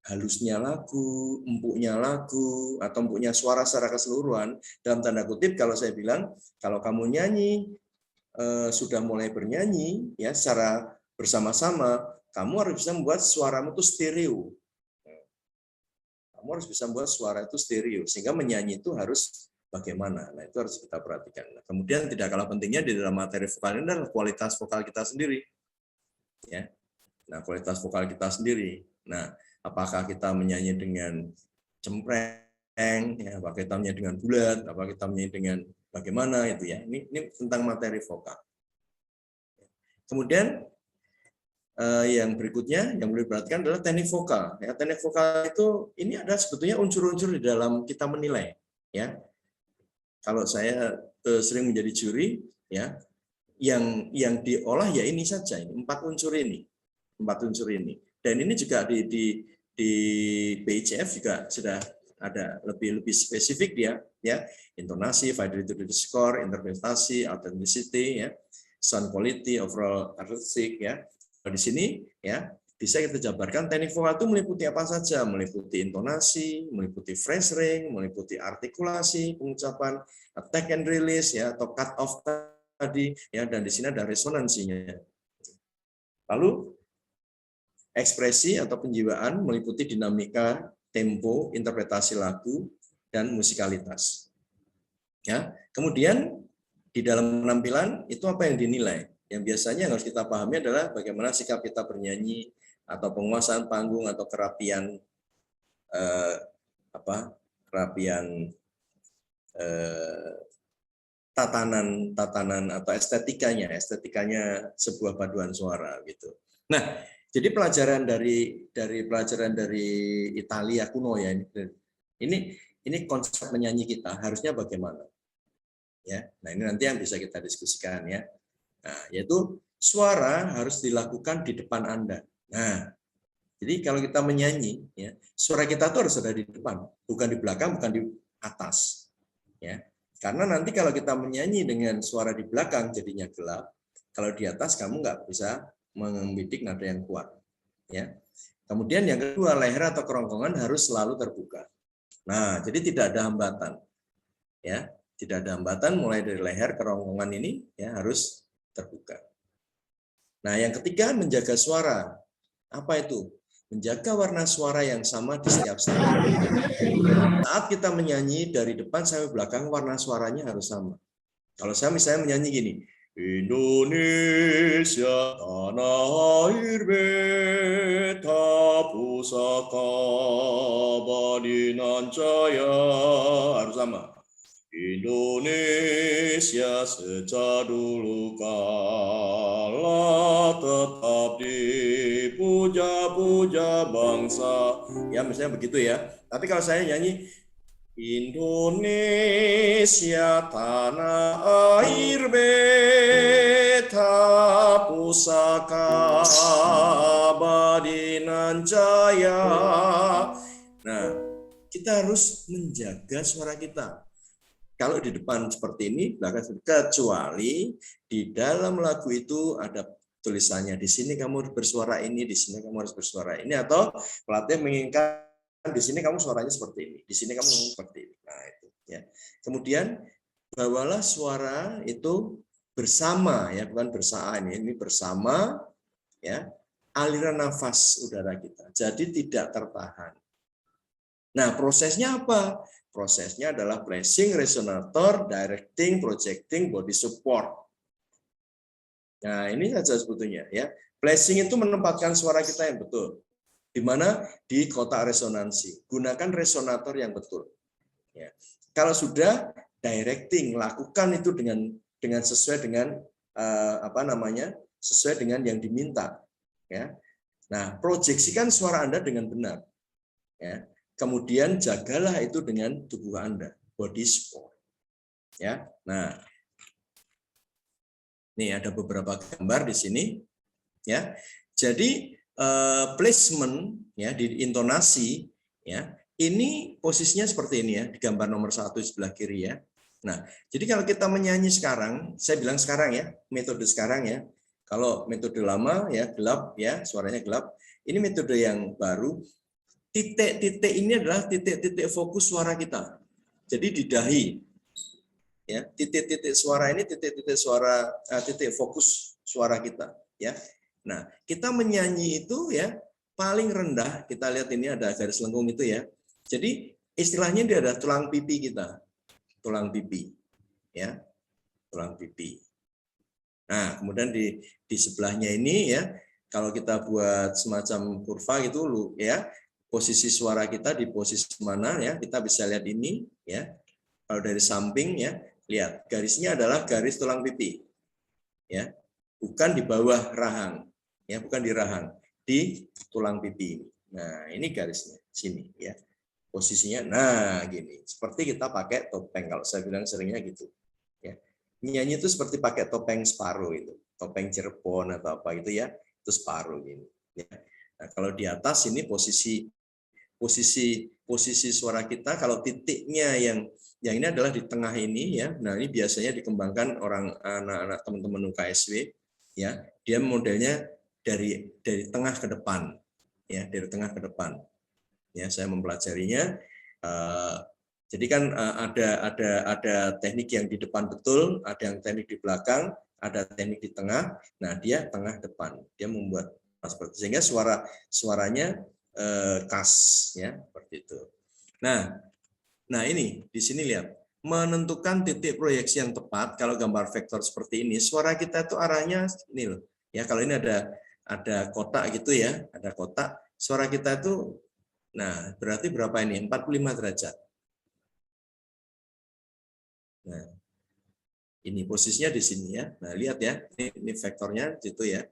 halusnya lagu, empuknya lagu, atau empuknya suara secara keseluruhan. Dalam tanda kutip, kalau saya bilang, kalau kamu nyanyi, sudah mulai bernyanyi, ya secara bersama-sama, kamu harus bisa membuat suaramu itu stereo. Kamu harus bisa membuat suara itu stereo, sehingga menyanyi itu harus bagaimana. Nah, itu harus kita perhatikan. Nah, kemudian tidak kalah pentingnya di dalam materi vokal ini adalah kualitas vokal kita sendiri. Ya. Nah, kualitas vokal kita sendiri. Nah, apakah kita menyanyi dengan cempreng, ya, apakah kita menyanyi dengan bulat, apakah kita menyanyi dengan bagaimana itu ya. Ini tentang materi vokal. Kemudian yang berikutnya yang boleh diperhatikan adalah teknik vokal. Ya, teknik vokal itu ini ada sebetulnya unsur-unsur di dalam kita menilai. Ya, kalau saya sering menjadi juri, ya, yang diolah ya ini saja, ini 4 unsur ini. Dan ini juga di PICF juga sudah ada lebih spesifik dia ya, intonasi, fidelity to the score, interpretasi, authenticity ya, sound quality, overall artistic ya. Di sini ya bisa kita jabarkan teknik vokal itu meliputi apa saja, meliputi intonasi, meliputi phrasing, meliputi artikulasi, pengucapan, attack and release ya, atau cut off tadi ya, dan di sini ada resonansinya. Lalu ekspresi atau penjiwaan meliputi dinamika, tempo, interpretasi lagu, dan musikalitas. Ya, kemudian di dalam penampilan itu apa yang dinilai? Yang biasanya yang harus kita pahami adalah bagaimana sikap kita bernyanyi atau penguasaan panggung atau kerapian tatanan atau estetikanya sebuah paduan suara gitu. Nah, jadi pelajaran dari Italia kuno ya ini konsep menyanyi kita harusnya bagaimana ya. Nah, ini nanti yang bisa kita diskusikan ya. Nah, yaitu suara harus dilakukan di depan Anda. Nah, jadi kalau kita menyanyi ya, suara kita tuh harus ada di depan, bukan di belakang, bukan di atas. Ya. Karena nanti kalau kita menyanyi dengan suara di belakang jadinya gelap, kalau di atas kamu nggak bisa membidik nada yang kuat. Ya. Kemudian yang kedua, leher atau kerongkongan harus selalu terbuka. Nah, jadi tidak ada hambatan. Ya, tidak ada hambatan mulai dari leher kerongkongan ini ya harus terbuka. Nah, yang ketiga menjaga suara. Apa itu? Menjaga warna suara yang sama di setiap stadium. Saat kita menyanyi dari depan sampai belakang, warna suaranya harus sama. Kalau saya misalnya menyanyi gini, Indonesia tanah air beta pusaka badinan jaya, harus sama. Indonesia sejak dulu kala tetap dipuja-puja bangsa. Ya misalnya begitu ya. Tapi kalau saya nyanyi Indonesia tanah air beta pusaka badinan jaya. Nah, kita harus menjaga suara kita. Kalau di depan seperti ini, belakang kecuali di dalam lagu itu ada tulisannya di sini kamu harus bersuara ini, di sini kamu harus bersuara ini, atau pelatih menginginkan di sini kamu suaranya seperti ini, di sini kamu seperti ini. Nah itu ya. Kemudian bawalah suara itu bersama ya, bukan bersamaan, ini bersama ya aliran nafas udara kita. Jadi tidak tertahan. Nah prosesnya apa? Prosesnya adalah placing, resonator, directing, projecting, body support. Nah, ini saja sebetulnya ya. Placing itu menempatkan suara kita yang betul. Di mana? Di kotak resonansi. Gunakan resonator yang betul. Ya. Kalau sudah directing, lakukan itu dengan sesuai dengan sesuai dengan yang diminta. Ya. Nah, proyeksikan suara Anda dengan benar. Ya. Kemudian jagalah itu dengan tubuh Anda, body support. Ya. Nah, ini ada beberapa gambar di sini. Ya. Jadi placement ya di intonasi ya. Ini posisinya seperti ini ya, di gambar nomor 1 sebelah kiri ya. Nah, jadi kalau kita menyanyi sekarang, saya bilang sekarang ya, metode sekarang ya. Kalau metode lama ya gelap ya, suaranya gelap. Ini metode yang baru. Titik-titik ini adalah titik-titik fokus suara kita. Jadi di dahi. Ya, titik-titik suara ini titik-titik suara titik fokus suara kita, ya. Nah, kita menyanyi itu ya paling rendah, kita lihat ini ada garis lengkung itu ya. Jadi istilahnya dia ada tulang pipi kita. Tulang pipi. Ya. Tulang pipi. Nah, kemudian di sebelahnya ini ya, kalau kita buat semacam kurva gitu ya. Posisi suara kita di posisi mana ya, kita bisa lihat ini ya. Kalau dari samping ya, lihat garisnya adalah garis tulang pipi. Ya. Bukan di bawah rahang. Ya, bukan di rahang, di tulang pipi ini. Nah, ini garisnya sini ya. Posisinya nah gini. Seperti kita pakai topeng, kalau saya bilang seringnya gitu. Ya. Nyanyi itu seperti pakai topeng separuh itu. Topeng Cirebon atau apa gitu ya. Itu separuh gini ya. Nah, kalau di atas ini posisi suara kita, kalau titiknya yang ini adalah di tengah ini ya. Nah, ini biasanya dikembangkan orang anak-anak teman-teman UKSW ya. Dia modelnya dari tengah ke depan ya, dari tengah ke depan. Ya, saya mempelajarinya. Jadi kan ada teknik yang di depan betul, ada yang teknik di belakang, ada teknik di tengah. Nah, dia tengah depan. Dia membuat seperti sehingga suaranya khas ya seperti itu. Nah ini di sini lihat menentukan titik proyeksi yang tepat. Kalau gambar vektor seperti ini, suara kita itu arahnya ini loh. Ya, kalau ini ada kotak gitu ya, ada kotak. Suara kita itu, nah berarti berapa ini? 45 derajat. Nah, ini posisinya di sini ya. Nah, lihat ya, ini vektornya gitu ya.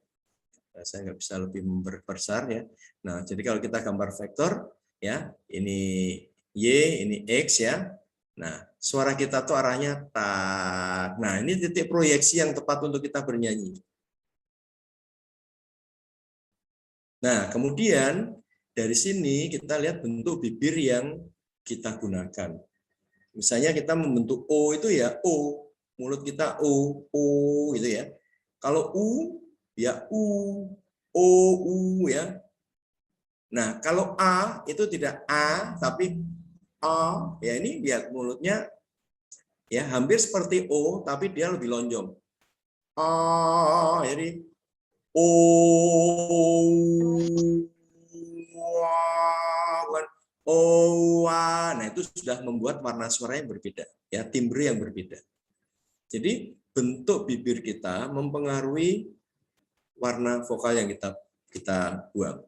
Nah, saya nggak bisa lebih memperbesar ya. Nah, jadi kalau kita gambar vektor ya, ini Y, ini X ya. Nah, suara kita tuh arahnya tak. Nah, ini titik proyeksi yang tepat untuk kita bernyanyi. Nah, kemudian dari sini kita lihat bentuk bibir yang kita gunakan. Misalnya kita membentuk O itu ya O, mulut kita O gitu ya. Kalau U ya O U ya. Nah, kalau A itu tidak A tapi A, ya ini lihat mulutnya ya hampir seperti O tapi dia lebih lonjong. A, jadi O, bukan O, nah itu sudah membuat warna suara yang berbeda, ya timbre yang berbeda. Jadi bentuk bibir kita mempengaruhi warna vokal yang kita buang,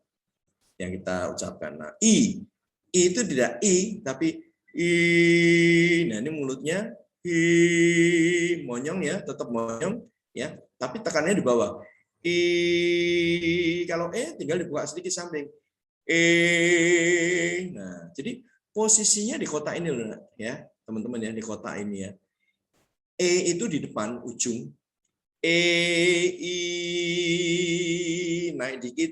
yang kita ucapkan. Nah, I itu tidak I tapi I. Nah ini mulutnya I, monyong ya, tetap monyong ya, tapi tekanannya di bawah. I, kalau tinggal dibuka sedikit samping. Nah jadi posisinya di kotak ini loh ya teman-teman ya, di kotak ini ya. Itu di depan ujung. I naik dikit.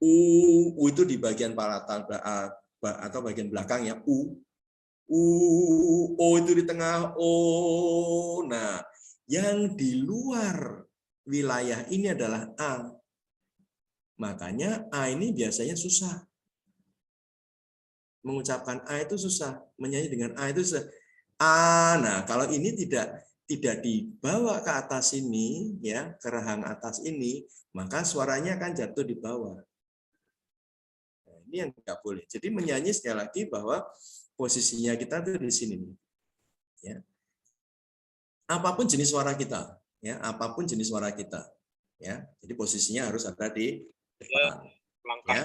U itu di bagian palatal atau bagian belakang ya. O itu di tengah. Nah, yang di luar wilayah ini adalah A. Makanya A ini biasanya susah. Mengucapkan A itu susah. Menyanyi dengan A itu susah. A. Nah, kalau ini tidak dibawa ke atas ini, ya ke rahang atas ini, maka suaranya akan jatuh di bawah. Nah, ini yang nggak boleh. Jadi menyanyi sekali lagi bahwa posisinya kita tuh di sini. Ya. Apapun jenis suara kita, ya apapun jenis suara kita, ya. Jadi posisinya harus ada di depan. Ya.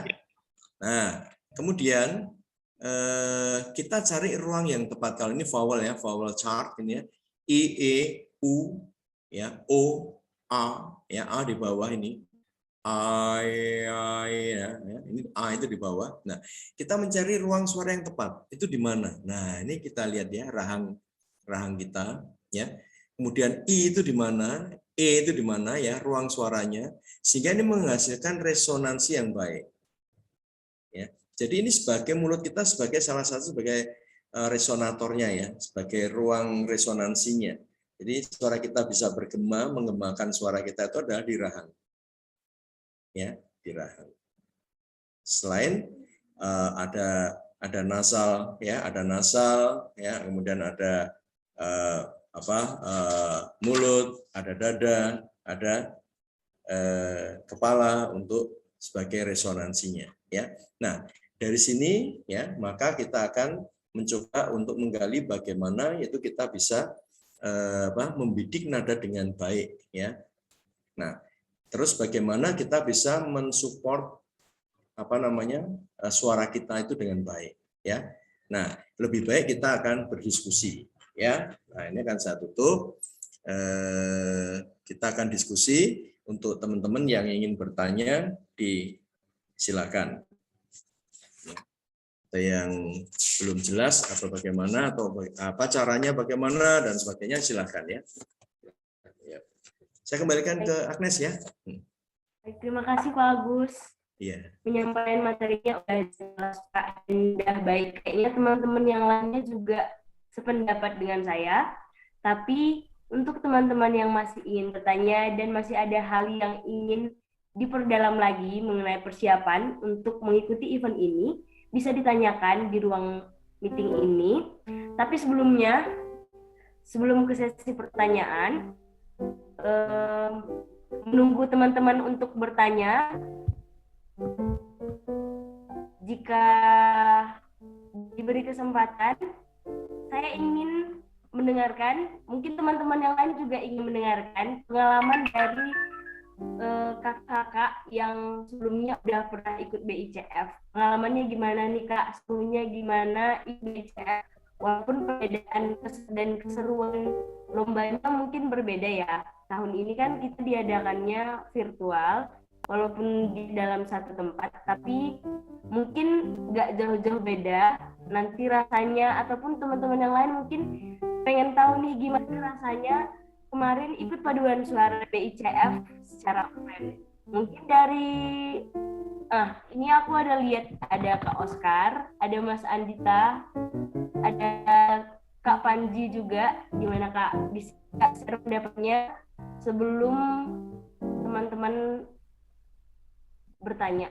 Nah, kemudian kita cari ruang yang tepat. Kalau ini vowel ya, vowel chart ini ya. I, E, U, ya, O, A, ya A di bawah ini. Ya. Ini A itu di bawah. Nah, kita mencari ruang suara yang tepat. Itu di mana? Nah, ini kita lihat ya rahang kita, ya. Kemudian I itu di mana? E itu di mana ya ruang suaranya, sehingga ini menghasilkan resonansi yang baik. Ya. Jadi ini sebagai mulut kita sebagai salah satu sebagai resonatornya ya, sebagai ruang resonansinya. Jadi suara kita bisa bergema, mengembangkan suara kita itu adalah di rahang. Ya, di rahang. Selain ada nasal ya, kemudian ada mulut, ada dada, ada kepala untuk sebagai resonansinya ya. Nah, dari sini ya, maka kita akan mencoba untuk menggali bagaimana itu kita bisa membidik nada dengan baik ya. Nah, terus bagaimana kita bisa mensupport suara kita itu dengan baik ya. Nah, lebih baik kita akan berdiskusi ya. Nah, ini akan saya tutup. Kita akan diskusi. Untuk teman-teman yang ingin bertanya, silakan. Ada yang belum jelas atau bagaimana atau apa caranya bagaimana dan sebagainya, silakan ya. Saya kembalikan ke Agnes ya. Terima kasih Pak Agus. Iya. Penyampaian materinya udah jelas Pak, dan udah baik. Kayaknya teman-teman yang lainnya juga sependapat dengan saya. Tapi untuk teman-teman yang masih ingin bertanya dan masih ada hal yang ingin diperdalam lagi mengenai persiapan untuk mengikuti event ini, bisa ditanyakan di ruang meeting ini. Tapi sebelumnya, sebelum ke sesi pertanyaan, menunggu teman-teman untuk bertanya. Jika diberi kesempatan, saya ingin mendengarkan, mungkin teman-teman yang lain juga ingin mendengarkan pengalaman dari kakak-kakak yang sebelumnya udah pernah ikut BICF. Pengalamannya gimana nih Kak? Sebelumnya gimana ikut BICF? Walaupun perbedaan dan keseruan lombanya mungkin berbeda ya. Tahun ini kan kita diadakannya virtual, walaupun di dalam satu tempat, tapi mungkin nggak jauh-jauh beda. Nanti rasanya ataupun teman-teman yang lain mungkin pengen tahu nih gimana rasanya kemarin ikut paduan suara BICF secara offline. Mungkin dari ini aku ada lihat ada Kak Oscar, ada Mas Andita, ada Kak Panji juga. Gimana Kak? Bisa share pendapatnya sebelum teman-teman bertanya.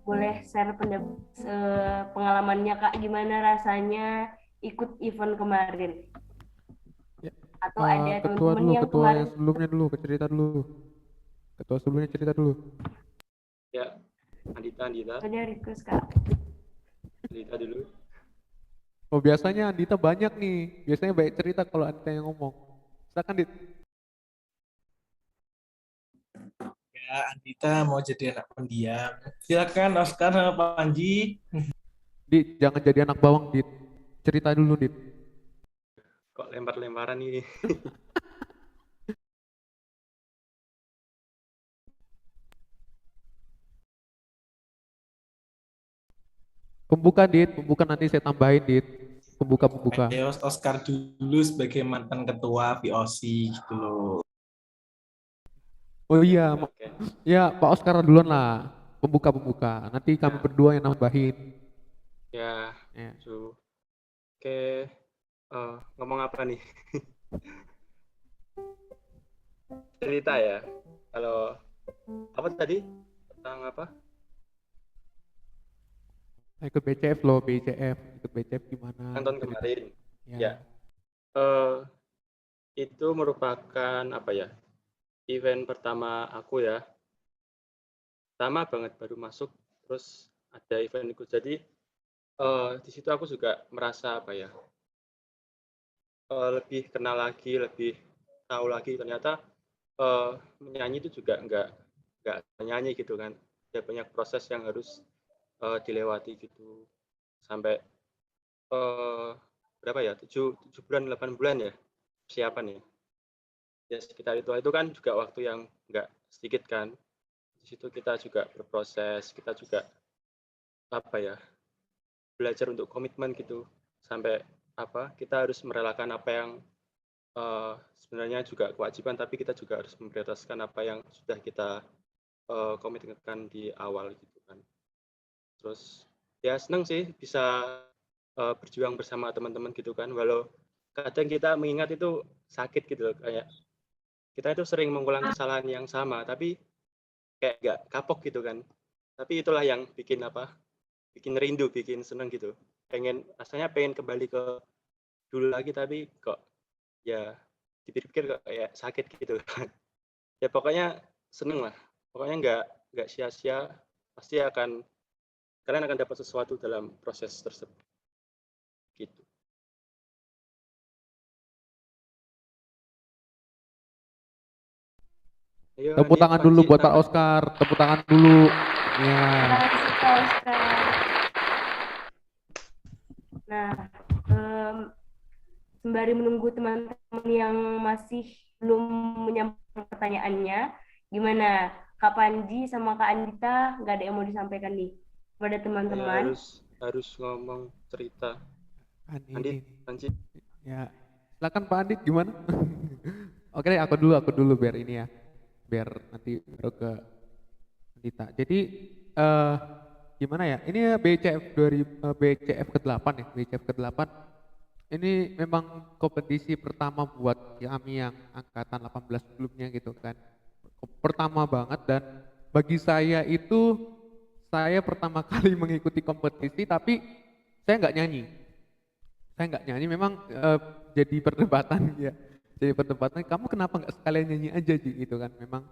Boleh share pengalamannya Kak, gimana rasanya ikut event kemarin? Atau ada ketua teman-teman dulu, yang ketua kemarin yang sebelumnya dulu, cerita dulu. Ketua sebelumnya cerita dulu. Ya, Andita. ada request Kak. Andita dulu. Oh biasanya Andita banyak nih, biasanya banyak cerita kalau Andita yang ngomong. Silakan Dit. Ya, Andita mau jadi anak pendiam. Silakan Oscar sama Panji. Dit, jangan jadi anak bawang Dit. Cerita dulu Dit. Kok lempar-lemparan ini? Pembuka Dit, pembuka nanti saya tambahin Dit. Pembuka. Ayo Oscar dulu sebagai mantan ketua VOC gitu loh. Oh iya, Oke. ya Pak Oscar duluan lah. Pembuka. Nanti kami berdua yang nambahin. Ya, Ya. Oke. Ngomong apa nih? Cerita ya. Kalau apa tadi? Tentang apa? Ikut BCF loh, ikut BCF gimana? Tahun kemarin. Ya. Ya. Itu merupakan apa ya? Event pertama aku ya. Pertama banget baru masuk, terus ada event ikut. Jadi di situ aku juga merasa apa ya? Lebih kenal lagi, lebih tahu lagi ternyata menyanyi itu juga nggak nyanyi gitu kan. Ada banyak proses yang harus dilewati gitu sampai berapa ya 7 bulan 8 bulan ya persiapan ya sekitar itu kan juga waktu yang nggak sedikit kan. Di situ kita juga berproses, kita juga apa ya belajar untuk komitmen gitu sampai apa kita harus merelakan apa yang sebenarnya juga kewajiban, tapi kita juga harus memprioritaskan apa yang sudah kita komitmenkan di awal gitu kan. Terus ya seneng sih bisa berjuang bersama teman-teman gitu kan, walau kadang kita mengingat itu sakit gitu loh, kayak kita itu sering mengulang kesalahan yang sama tapi kayak gak kapok gitu kan, tapi itulah yang bikin rindu, bikin seneng gitu, rasanya pengen kembali ke dulu lagi, tapi kok ya dipikir-pikir kok kayak sakit gitu kan. Ya pokoknya seneng lah, pokoknya nggak sia-sia, pasti kalian akan dapat sesuatu dalam proses tersebut gitu. Ayo, Tepuk tangan dulu buat Pak Oscar, tepuk tangan dulu. Ya. Terima kasih Pak Oscar. Nah, sembari menunggu teman-teman yang masih belum menyampaikan pertanyaannya, gimana Kak Panji sama Kak Andita, nggak ada yang mau disampaikan nih kepada teman-teman? Harus ngomong cerita. Andit, Panji. Ya, silakan Pak Andit gimana? Oke, aku dulu biar ini ya, biar nanti baru ke Andita. Jadi gimana ya? Ini BCF ke-8 ya, BCF ke-8. Ini memang kompetisi pertama buat kami yang angkatan 18 sebelumnya gitu kan. Pertama banget, dan bagi saya itu saya pertama kali mengikuti kompetisi tapi saya nggak nyanyi. Memang jadi perdebatan ya. Jadi perdebatan, kamu kenapa nggak sekalian nyanyi aja gitu kan. Memang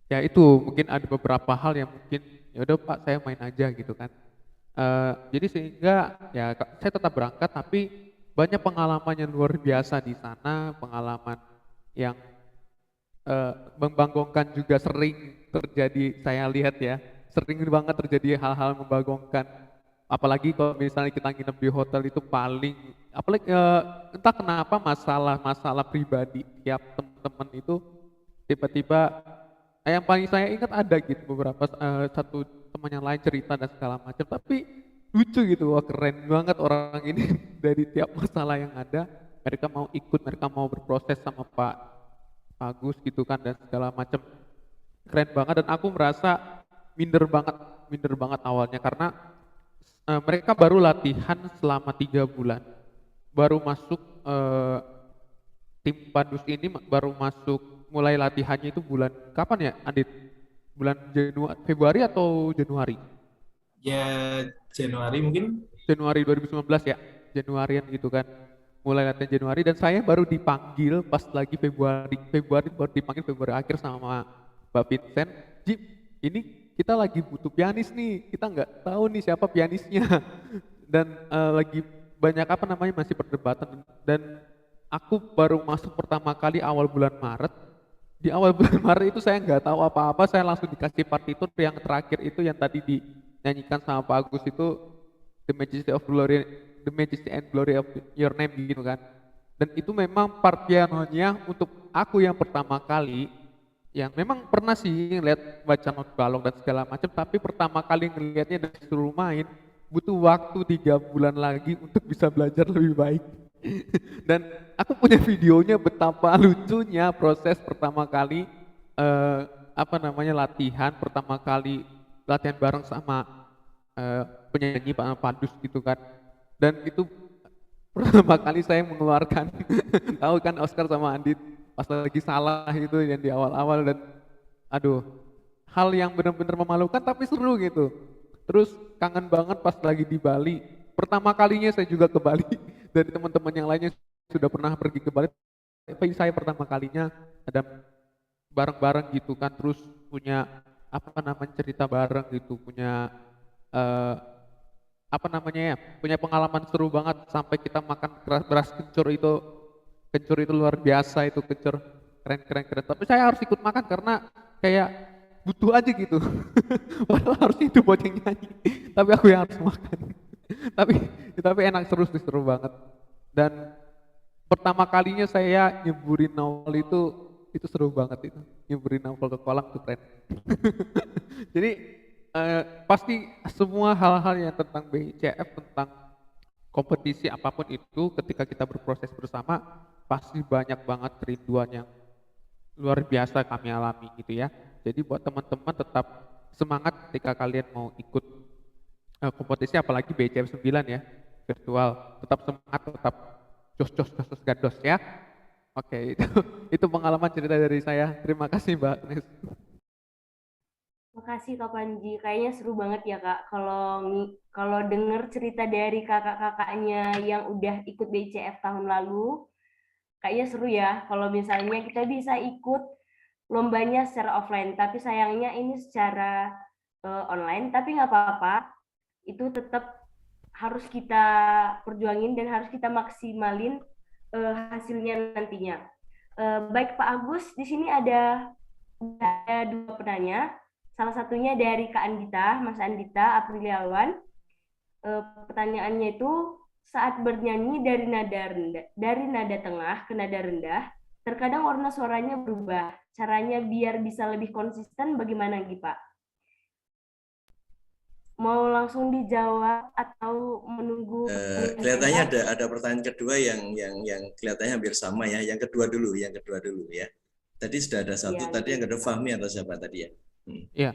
ya itu mungkin ada beberapa hal yang mungkin ya udah Pak saya main aja gitu kan. Jadi sehingga ya saya tetap berangkat, tapi banyak pengalaman yang luar biasa di sana, pengalaman yang membanggakan juga sering terjadi, saya lihat ya, sering banget terjadi hal-hal membanggakan. Apalagi kalau misalnya kita nginep di hotel itu paling, apalagi entah kenapa masalah pribadi tiap teman-teman itu tiba-tiba, yang paling saya ingat ada gitu beberapa satu teman yang lain cerita dan segala macam, tapi lucu gitu, wah keren banget orang ini dari tiap masalah yang ada mereka mau ikut, mereka mau berproses sama Pak Agus gitu kan dan segala macam, keren banget. Dan aku merasa minder banget awalnya karena mereka baru latihan selama 3 bulan, baru masuk tim Padus ini baru masuk, mulai latihannya itu bulan kapan ya Adit? Bulan Februari atau Januari? Ya Januari mungkin. Januari 2019 ya, Januarian gitu kan. Mulai latihan Januari dan saya baru dipanggil pas lagi Februari baru dipanggil Februari akhir sama Mbak Vincent. Jim, ini kita lagi butuh pianis nih, kita nggak tahu nih siapa pianisnya. Dan lagi banyak apa namanya masih perdebatan, dan aku baru masuk pertama kali awal bulan Maret. Di awal bulan Maret itu saya nggak tahu apa-apa, saya langsung dikasih partitur yang terakhir itu yang tadi dinyanyikan sama Pak Agus itu, The Majesty of Glory, The Majesty and Glory of Your Name gitu kan. Dan itu memang part pianonya untuk aku yang pertama kali, yang memang pernah sih ngeliat baca not balok dan segala macam, tapi pertama kali ngelihatnya dan disuruh main butuh waktu 3 bulan lagi untuk bisa belajar lebih baik. Dan aku punya videonya betapa lucunya proses pertama kali latihan pertama kali, latihan bareng sama penyanyi Pak Padus gitu kan. Dan itu pertama kali saya mengeluarkan tahu kan Oscar sama Andit pas lagi salah itu yang di awal-awal, dan aduh, hal yang benar-benar memalukan tapi seru gitu. Terus kangen banget pas lagi di Bali. Pertama kalinya saya juga ke Bali, dari teman-teman yang lainnya sudah pernah pergi ke Bali, tapi saya pertama kalinya ada bareng-bareng gitu kan, terus punya cerita bareng gitu, punya punya pengalaman seru banget, sampai kita makan beras kencur itu luar biasa, itu kencur keren. Tapi saya harus ikut makan karena kayak butuh aja gitu. Padahal harusnya itu buat yang nyanyi, tapi aku yang harus makan. tapi enak, seru banget. Dan pertama kalinya saya nyeburin novel itu seru banget, itu nyeburin novel ke kolam tuh keren. Jadi pasti semua hal-hal yang tentang BICF, tentang kompetisi apapun itu, ketika kita berproses bersama pasti banyak banget kerinduan yang luar biasa kami alami gitu ya. Jadi buat teman-teman tetap semangat ketika kalian mau ikut kompetisi, apalagi BICF 9 ya, virtual. Tetap semangat, tetap jos gados ya. Oke, itu pengalaman cerita dari saya. Terima kasih Mbak Nes. Makasih Kak Panji, kayaknya seru banget ya Kak. Kalau denger cerita dari kakak-kakaknya yang udah ikut BICF tahun lalu, kayaknya seru ya. Kalau misalnya kita bisa ikut lombanya secara offline, tapi sayangnya ini secara online. Tapi nggak apa-apa, itu tetap harus kita perjuangin dan harus kita maksimalin hasilnya nantinya. Baik Pak Agus, di sini ada 2 penanya. Salah satunya dari Kak Andita, Mas Andita Apriliawan. Pertanyaannya itu, saat bernyanyi dari nada tengah ke nada rendah, terkadang warna suaranya berubah. Caranya biar bisa lebih konsisten bagaimana Gi Pak? Mau langsung dijawab atau menunggu? Kelihatannya ada pertanyaan kedua yang kelihatannya hampir sama ya. Yang kedua dulu ya. Tadi sudah ada satu, ya. Tadi yang kedua Fahmi atau siapa tadi ya? Iya.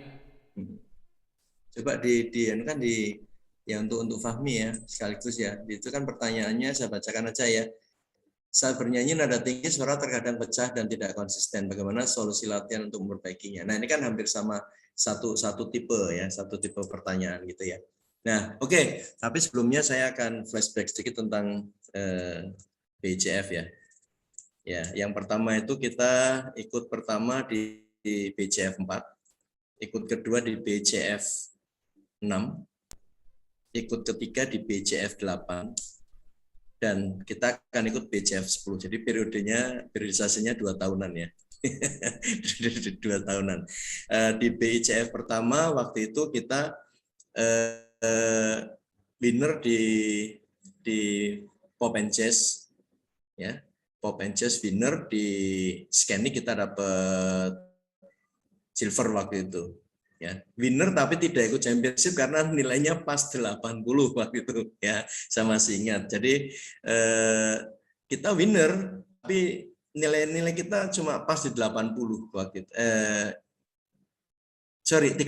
Coba ya untuk Fahmi ya sekaligus ya. Itu kan pertanyaannya saya bacakan aja ya. Saat bernyanyi nada tinggi suara terkadang pecah dan tidak konsisten. Bagaimana solusi latihan untuk memperbaikinya? Nah, ini kan hampir sama satu tipe pertanyaan gitu ya. Nah, oke. Tapi sebelumnya saya akan flashback sedikit tentang BICF ya. Ya, yang pertama itu kita ikut pertama di BICF 4. Ikut kedua di BICF 6, ikut ketiga di BCF 8 dan kita akan ikut BCF 10. Jadi periodisasinya 2 tahunan ya. 2 tahunan. Di BCF pertama waktu itu kita winner di Pop and Chess ya. Pop and Chess winner di Scanny kita dapat silver waktu itu. Ya, winner tapi tidak ikut championship karena nilainya pas 80 waktu itu ya, saya masih ingat. Jadi kita winner tapi nilai-nilai kita cuma pas di 80 waktu itu. 30.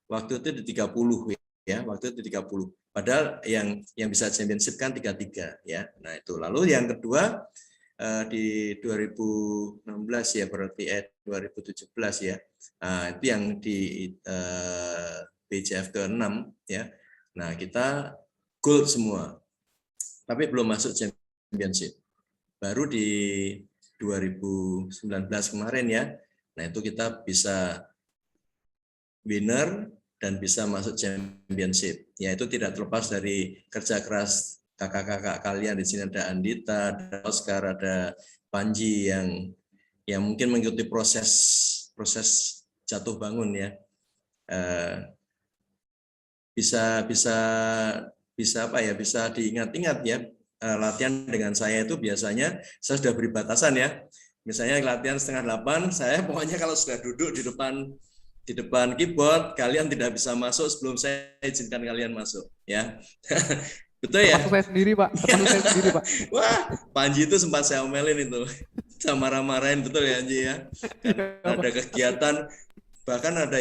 Waktu itu di 30 ya, waktu itu di 30. Padahal yang bisa championship kan 33 ya. Nah, itu. Lalu yang kedua di 2016 ya, berarti 2017 ya. Nah, itu yang di BCF ke-6 ya. Nah, kita gold semua. Tapi belum masuk championship. Baru di 2019 kemarin ya. Nah, itu kita bisa winner dan bisa masuk championship. Ya, itu tidak terlepas dari kerja keras kakak-kakak kalian. Di sini ada Andita, ada Oscar, ada Panji yang mungkin mengikuti proses jatuh bangun ya. Bisa apa ya? Bisa diingat-ingat ya. Latihan dengan saya itu biasanya saya sudah beri batasan ya. Misalnya latihan 7:30, saya pokoknya kalau sudah duduk di depan keyboard, kalian tidak bisa masuk sebelum saya izinkan kalian masuk ya. Betul ya? Termasuk saya sendiri, Pak. Termasuk saya sendiri, Pak. Wah, Panji itu sempat saya omelin itu. Saya marah-marahin, betul ya Anji ya. Karena ada kegiatan, bahkan ada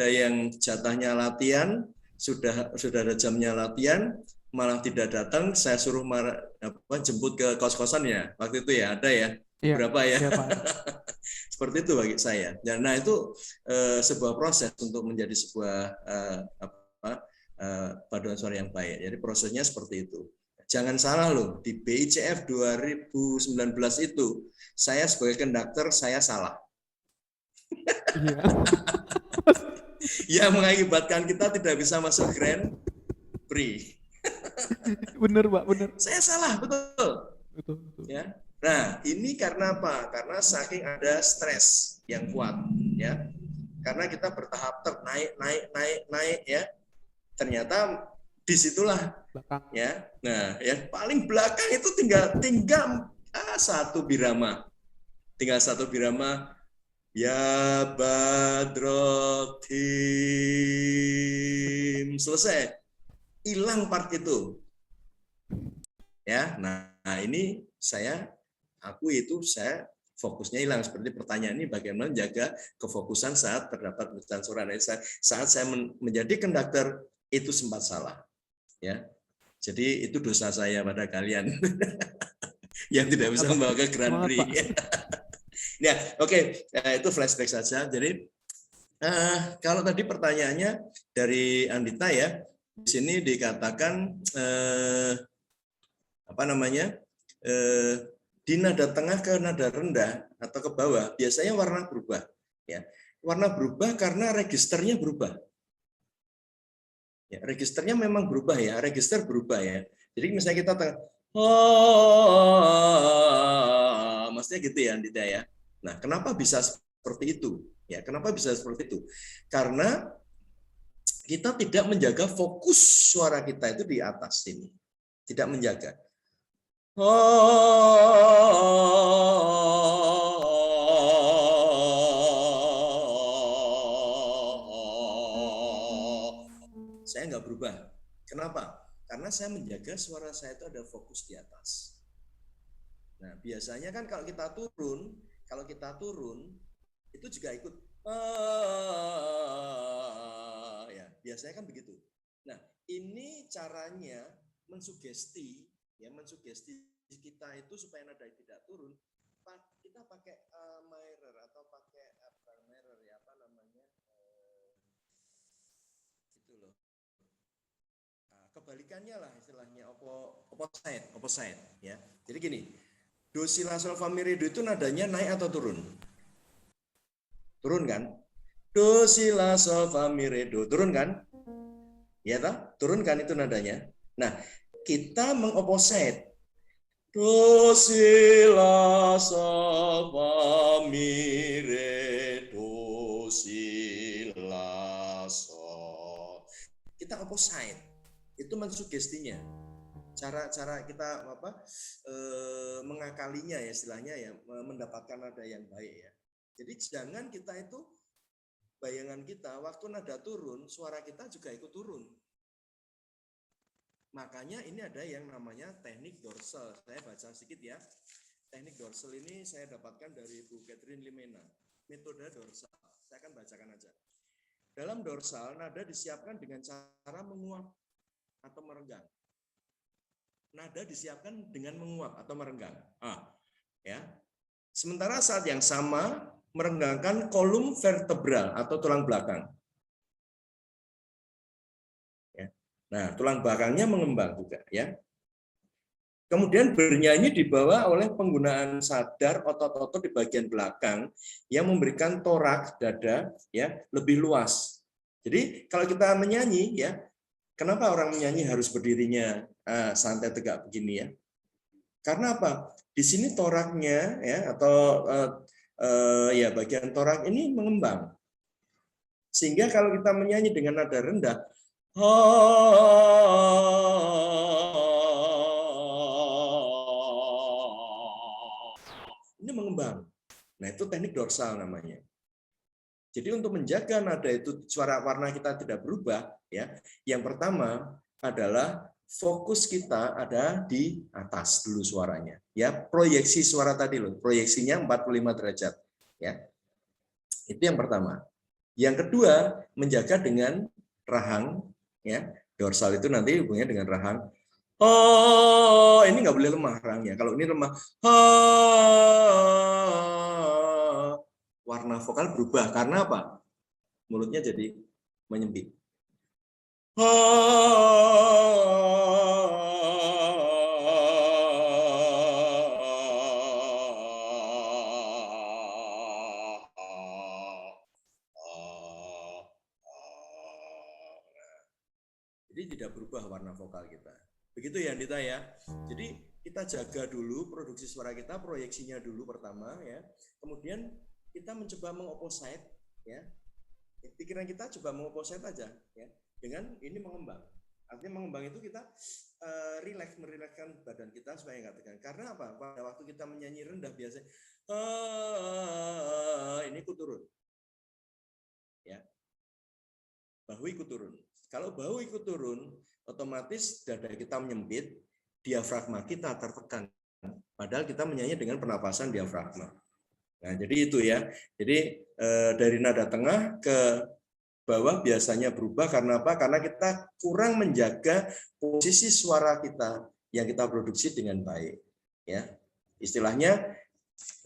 yang jatahnya latihan, sudah ada jamnya latihan, malah tidak datang, saya suruh jemput ke kos-kosan ya. Waktu itu ya, ada ya. Iya, Berapa ya? iya, Pak. Seperti itu bagi saya. Nah, itu sebuah proses untuk menjadi sebuah paduan suara yang baik. Jadi prosesnya seperti itu. Jangan salah loh, di BICF 2019 itu saya sebagai konduktor saya salah. Iya. Yang mengakibatkan kita tidak bisa masuk Grand Prix. Bener, Pak, bener. Saya salah, betul. Betul. Ya. Nah, ini karena apa? Karena saking ada stres yang kuat, ya. Karena kita bertahap naik ya. Ternyata disitulah Belakang. ya. Nah, yang paling belakang itu tinggal satu birama. Tinggal satu birama. Ya Badrotim. Selesai. Hilang part itu. Ya. Nah, ini saya fokusnya hilang. Seperti pertanyaan ini, bagaimana menjaga kefokusan saat terdapat bacaan suara. Saat saya menjadi konduktor itu sempat salah, ya. Jadi itu dosa saya pada kalian yang tidak bisa membawa ke Grand Prix. Ya, oke. Itu flashback saja. Jadi kalau tadi pertanyaannya dari Andita ya, di sini dikatakan di nada tengah ke nada rendah atau ke bawah biasanya warna berubah ya. Warna berubah karena registernya berubah. Ya, registernya memang berubah ya, register berubah ya. Jadi misalnya kita maksudnya gitu ya Andita ya. Nah, kenapa bisa seperti itu? Ya, kenapa bisa seperti itu? Karena kita tidak menjaga fokus suara kita itu di atas sini. Tidak menjaga. Saya nggak berubah. Kenapa? Karena saya menjaga suara saya itu ada fokus di atas. Nah, biasanya kan kalau kita turun itu juga ikut ya, biasanya kan begitu. Nah, ini caranya mensugesti kita itu supaya nada tidak turun. Kita pakai mirror atau pakai mirror ya, apa namanya? Itu loh. Kebalikannya lah istilahnya, opposite ya. Jadi gini, do si la sol fa mi re do itu nadanya naik atau turun? Turun kan? Do si la sol fa mi re do turun kan? Ya toh? Turunkan itu nadanya. Nah, kita mengopposite. Do si la sol fa mi re do si la sol. Kita opposite. Itu mensugestinya. Cara kita mengakalinya ya istilahnya ya, mendapatkan nada yang baik ya. Jadi jangan kita itu bayangan kita waktu nada turun, suara kita juga ikut turun. Makanya ini ada yang namanya teknik dorsal. Saya baca sedikit ya. Teknik dorsal ini saya dapatkan dari Bu Catherine Limena. Metode dorsal. Saya akan bacakan aja. Dalam dorsal, nada disiapkan dengan cara menguap atau merenggang. Nada disiapkan dengan menguap atau merenggang. Ya. Sementara saat yang sama merenggangkan kolum vertebral atau tulang belakang. Nah, tulang belakangnya mengembang juga ya. Kemudian bernyanyi dibawa oleh penggunaan sadar otot-otot di bagian belakang yang memberikan toraks dada ya lebih luas. Jadi kalau kita menyanyi ya, kenapa orang menyanyi harus berdirinya santai tegak begini ya? Karena apa? Di sini toraknya ya atau ya bagian torak ini mengembang. Sehingga kalau kita menyanyi dengan nada rendah, ini mengembang. Nah, itu teknik dorsal namanya. Jadi untuk menjaga nada itu suara warna kita tidak berubah ya. Yang pertama adalah fokus kita ada di atas dulu suaranya. Ya, proyeksi suara tadi loh, proyeksinya 45 derajat ya. Itu yang pertama. Yang kedua, menjaga dengan rahang ya. Dorsal itu nanti hubungannya dengan rahang. Ini nggak boleh lemah rahangnya. Kalau ini lemah, warna vokal berubah karena apa? Mulutnya jadi menyempit. Jadi tidak berubah warna vokal kita. Begitu ya Andita ya. Jadi kita jaga dulu produksi suara kita, proyeksinya dulu pertama ya. Kemudian kita mencoba mengopposite ya. Pikiran kita coba mengopposite aja ya. Dengan ini mengembang. Artinya mengembang itu kita merilekskan badan kita supaya nggak tegang. Karena apa? Pada waktu kita menyanyi rendah biasanya ini ikut turun. Ya. Bahu ikut turun. Kalau bahu ikut turun, otomatis dada kita menyempit, diafragma kita tertekan. Padahal kita menyanyi dengan pernapasan diafragma. Nah, jadi itu ya. Jadi dari nada tengah ke bawah biasanya berubah karena apa? Karena kita kurang menjaga posisi suara kita yang kita produksi dengan baik. Ya, istilahnya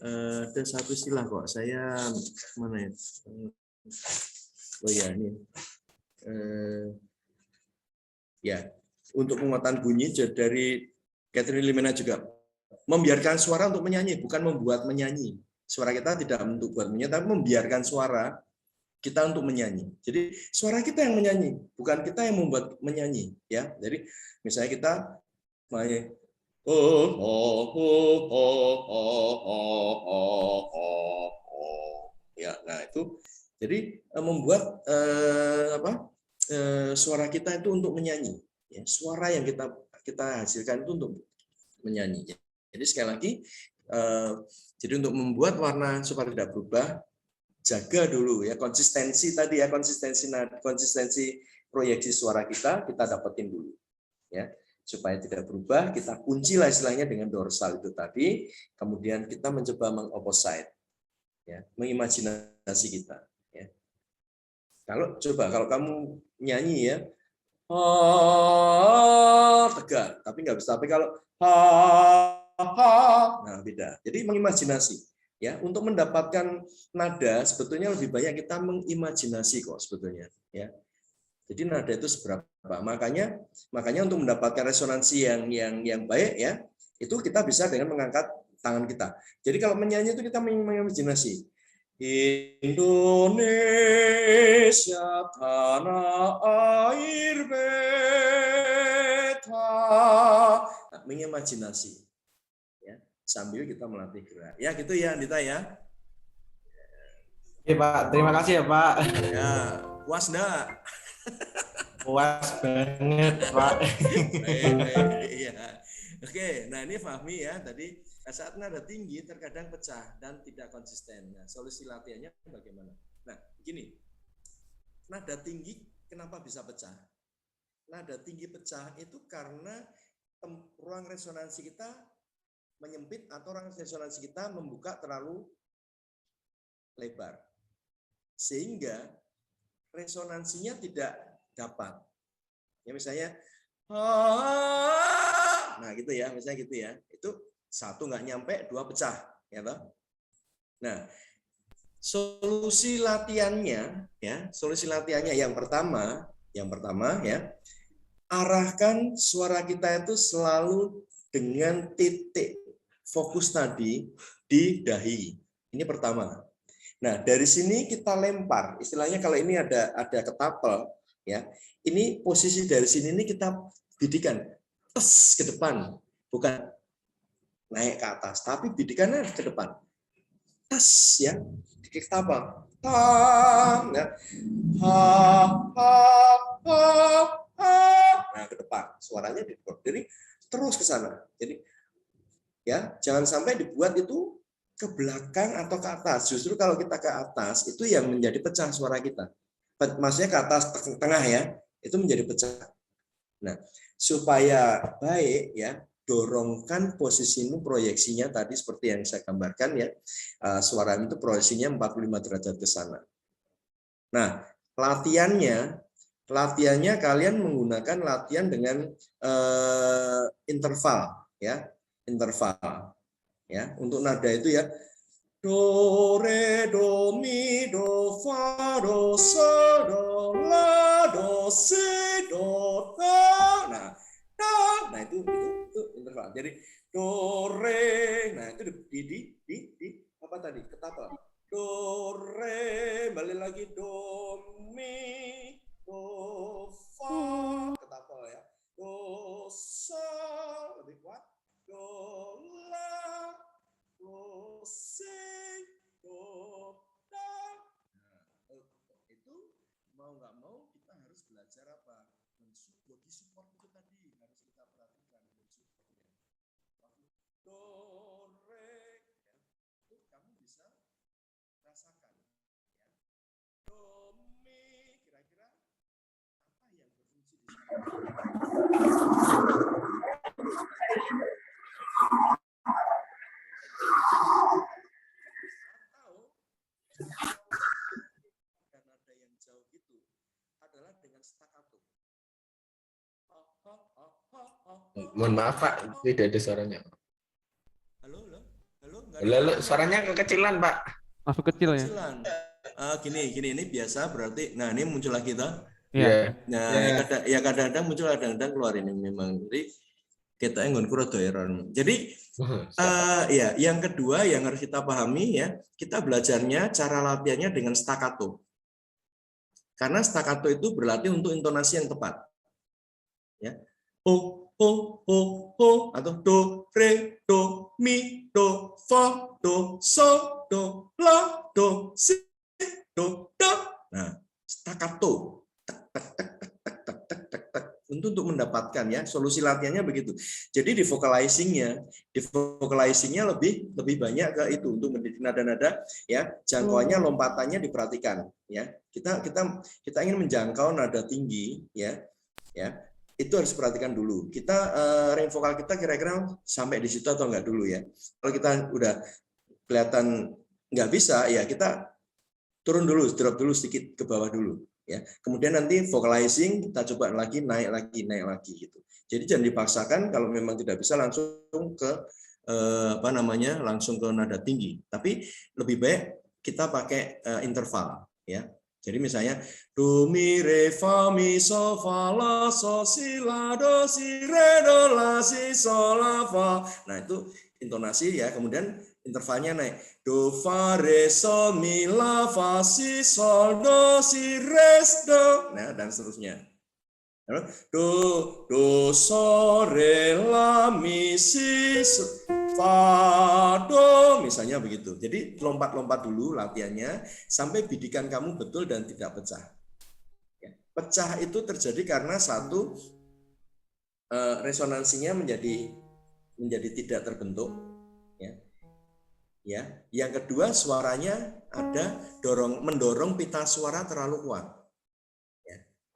ada satu istilah kok. Saya mana ya? Oh ya ini. Ya, untuk penguatan bunyi dari Catherine Limena juga membiarkan suara untuk menyanyi, bukan membuat menyanyi. Suara kita tidak untuk buat menyanyi, tapi membiarkan suara kita untuk menyanyi. Jadi suara kita yang menyanyi, bukan kita yang membuat menyanyi. Ya, jadi misalnya kita main ya, nah itu jadi membuat suara kita itu untuk menyanyi. Ya, suara yang kita hasilkan itu untuk menyanyi. Jadi sekali lagi, jadi untuk membuat warna supaya tidak berubah, jaga dulu ya konsistensi tadi ya, konsistensi proyeksi suara kita dapetin dulu ya, supaya tidak berubah. Kita kuncilah istilahnya dengan dorsal itu tadi, kemudian kita mencoba mengopposite ya, mengimajinasi kita ya. Kalau kamu nyanyi ya tegak, tapi nggak bisa. Tapi kalau nah beda. Jadi mengimajinasi ya, untuk mendapatkan nada sebetulnya lebih banyak kita mengimajinasi kok sebetulnya ya. Jadi nada itu seberapa, makanya untuk mendapatkan resonansi yang baik ya, itu kita bisa dengan mengangkat tangan kita. Jadi kalau menyanyi itu kita mengimajinasi. Indonesia tanah air beta. Nah, mengimajinasi ya, sambil kita melatih gerak. Ya gitu ya Andita ya. Oke Pak, terima kasih ya Pak. Ya, puas enggak? Puas banget Pak. Iya. Oke, nah ini Fahmi ya tadi saat nada tinggi terkadang pecah dan tidak konsisten. Nah, solusi latihannya bagaimana? Nah, gini. Nada tinggi kenapa bisa pecah? Nada tinggi pecah itu karena ruang resonansi kita menyempit atau ruang resonansi kita membuka terlalu lebar. Sehingga resonansinya tidak dapat. Ya misalnya nah gitu ya, misalnya gitu ya. Itu satu nggak nyampe, dua pecah, ya toh. Nah, solusi latihannya yang pertama ya, arahkan suara kita itu selalu dengan titik fokus tadi di dahi. Ini pertama. Nah, dari sini kita lempar. Istilahnya kalau ini ada ketapel ya. Ini posisi dari sini ini kita bidikan tes ke depan, bukan naik ke atas, tapi bidikannya ke depan. Tes ya. Di ketapel. Tang ya. Ha ha ha ha. Nah, ke depan. Suaranya di depan. Jadi terus ke sana. Jadi ya, jangan sampai dibuat itu ke belakang atau ke atas. Justru kalau kita ke atas itu yang menjadi pecah suara kita. Maksudnya ke atas tengah ya, itu menjadi pecah. Nah, supaya baik ya, dorongkan posisimu proyeksinya tadi seperti yang saya gambarkan ya. Suara itu proyeksinya 45 derajat ke sana. Nah, latihannya kalian menggunakan latihan dengan interval ya, interval. Ya, untuk nada itu ya do re do mi do fa do sol do la do si do do. Nah itu interval. Jadi do re, nah itu di apa tadi? Ketapel. Do re, balik lagi do mi do fa, ketapel ya. Do sol, lebih kuat. Do la, do si, do da. Nah, itu mau nggak mau kita harus belajar apa? Body support itu tadi harus kita perhatikan body supportnya. Do re, ya, itu kamu bisa rasakan. Ya. Do mi, kira-kira apa yang berfungsi di sana? Atau nada yang jauh itu adalah dengan staccato. Mohon maaf Pak, tidak ada suaranya. Halo. Halo, suaranya kekecilan Pak. Masuk kecil ya. Gini ini biasa berarti. Nah ini muncul lagi toh. Iya. Nah kadang-kadang muncul, kadang-kadang keluar ini memang. Jadi kita nggon rada error. Jadi ya yang kedua yang harus kita pahami ya, kita belajarnya cara latihannya dengan staccato. Karena staccato itu berlatih untuk intonasi yang tepat. Ya. Ho atau do re do mi do fa do sol do la do si do do. Nah, staccato untuk mendapatkan ya, solusi latihannya begitu. Jadi di vocalizingnya lebih banyak ke itu untuk mendidik nada-nada ya, jangkauannya, lompatannya diperhatikan ya. Kita ingin menjangkau nada tinggi ya. Itu harus perhatikan dulu. Kita range vokal kita kira-kira sampai di situ atau enggak dulu ya. Kalau kita udah kelihatan nggak bisa ya, kita turun dulu, drop dulu sedikit ke bawah dulu ya. Kemudian nanti vocalizing kita coba lagi naik lagi gitu. Jadi jangan dipaksakan, kalau memang tidak bisa langsung ke langsung ke nada tinggi. Tapi lebih baik kita pakai interval ya. Jadi misalnya do mi re fa mi so fa la so si la do si re do la si so la fa. Nah itu intonasi ya. Kemudian intervalnya naik. Do, fa, re, sol, mi, la, fa, si, sol, do, si, res, do. Nah, dan seterusnya. Do, sol, re, la, mi, si, fa, do. Misalnya begitu. Jadi lompat-lompat dulu latihannya sampai bidikan kamu betul dan tidak pecah. Pecah itu terjadi karena satu, resonansinya menjadi tidak terbentuk. Ya. Yang kedua, suaranya ada mendorong pita suara terlalu kuat.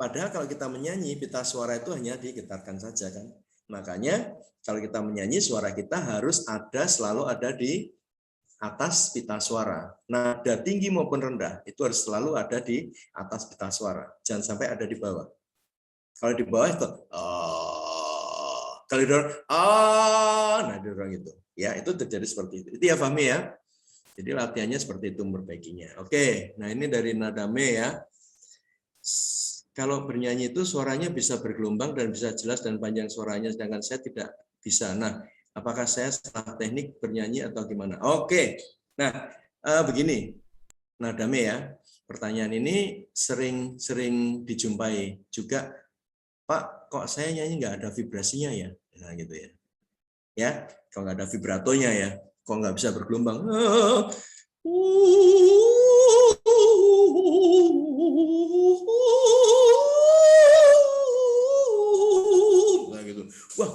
Padahal kalau kita menyanyi, pita suara itu hanya digetarkan saja kan. Makanya kalau kita menyanyi, suara kita harus selalu ada di atas pita suara. Nada tinggi maupun rendah itu harus selalu ada di atas pita suara. Jangan sampai ada di bawah. Kalau di bawah itu kalau didorong nah didorong itu. Ya, itu terjadi seperti itu. Itu ya Fahmi ya. Jadi latihannya seperti itu memperbaikinya. Oke, nah ini dari nada me ya. Kalau bernyanyi itu suaranya bisa bergelombang dan bisa jelas dan panjang suaranya, sedangkan saya tidak bisa. Nah, apakah saya salah teknik bernyanyi atau gimana? Oke, nah begini, nada me ya. Pertanyaan ini sering dijumpai juga, Pak, kok saya nyanyi nggak ada vibrasinya ya? Nah gitu ya. Ya, kalau nggak ada vibratonya ya, kok nggak bisa bergelombang? Nah gitu, wah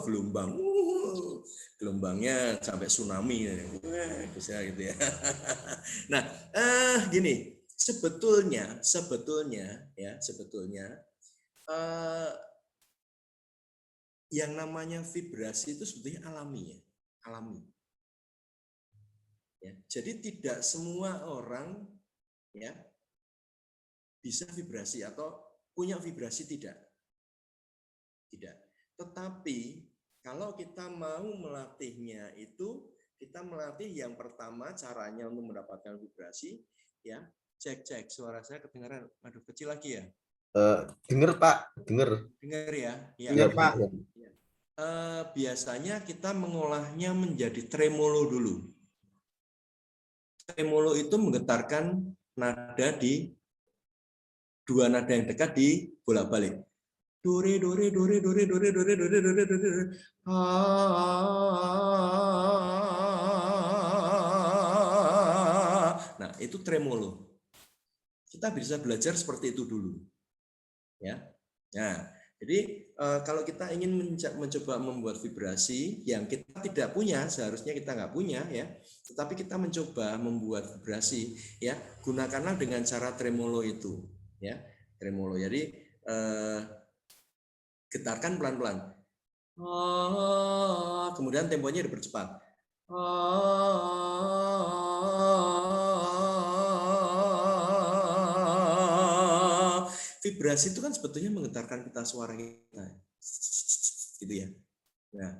gelombangnya sampai tsunami, bisa gitu ya. Nah, gini, sebetulnya yang namanya vibrasi itu sebetulnya alami. Ya, jadi tidak semua orang ya bisa vibrasi atau punya vibrasi, tidak. Tetapi kalau kita mau melatihnya itu, kita melatih yang pertama caranya untuk mendapatkan vibrasi ya. Cek suara saya kedengaran. Aduh, kecil lagi ya. Dengar Pak, dengar ya. Dengar Pak. Biasanya kita mengolahnya menjadi tremolo dulu. Tremolo itu menggetarkan nada di dua nada yang dekat di bolak-balik. Do re do re do re do re do re do re do re do re do re. Nah, itu tremolo. Kita bisa belajar seperti itu dulu. Ya. Nah, jadi kalau kita ingin mencoba membuat vibrasi yang kita tidak punya, seharusnya kita nggak punya ya, tetapi kita mencoba membuat vibrasi ya, gunakanlah dengan cara tremolo itu ya, tremolo. Jadi getarkan pelan-pelan, kemudian temponya dipercepat. Vibrasi itu kan sebetulnya menggetarkan pita suara kita, gitu ya. Nah,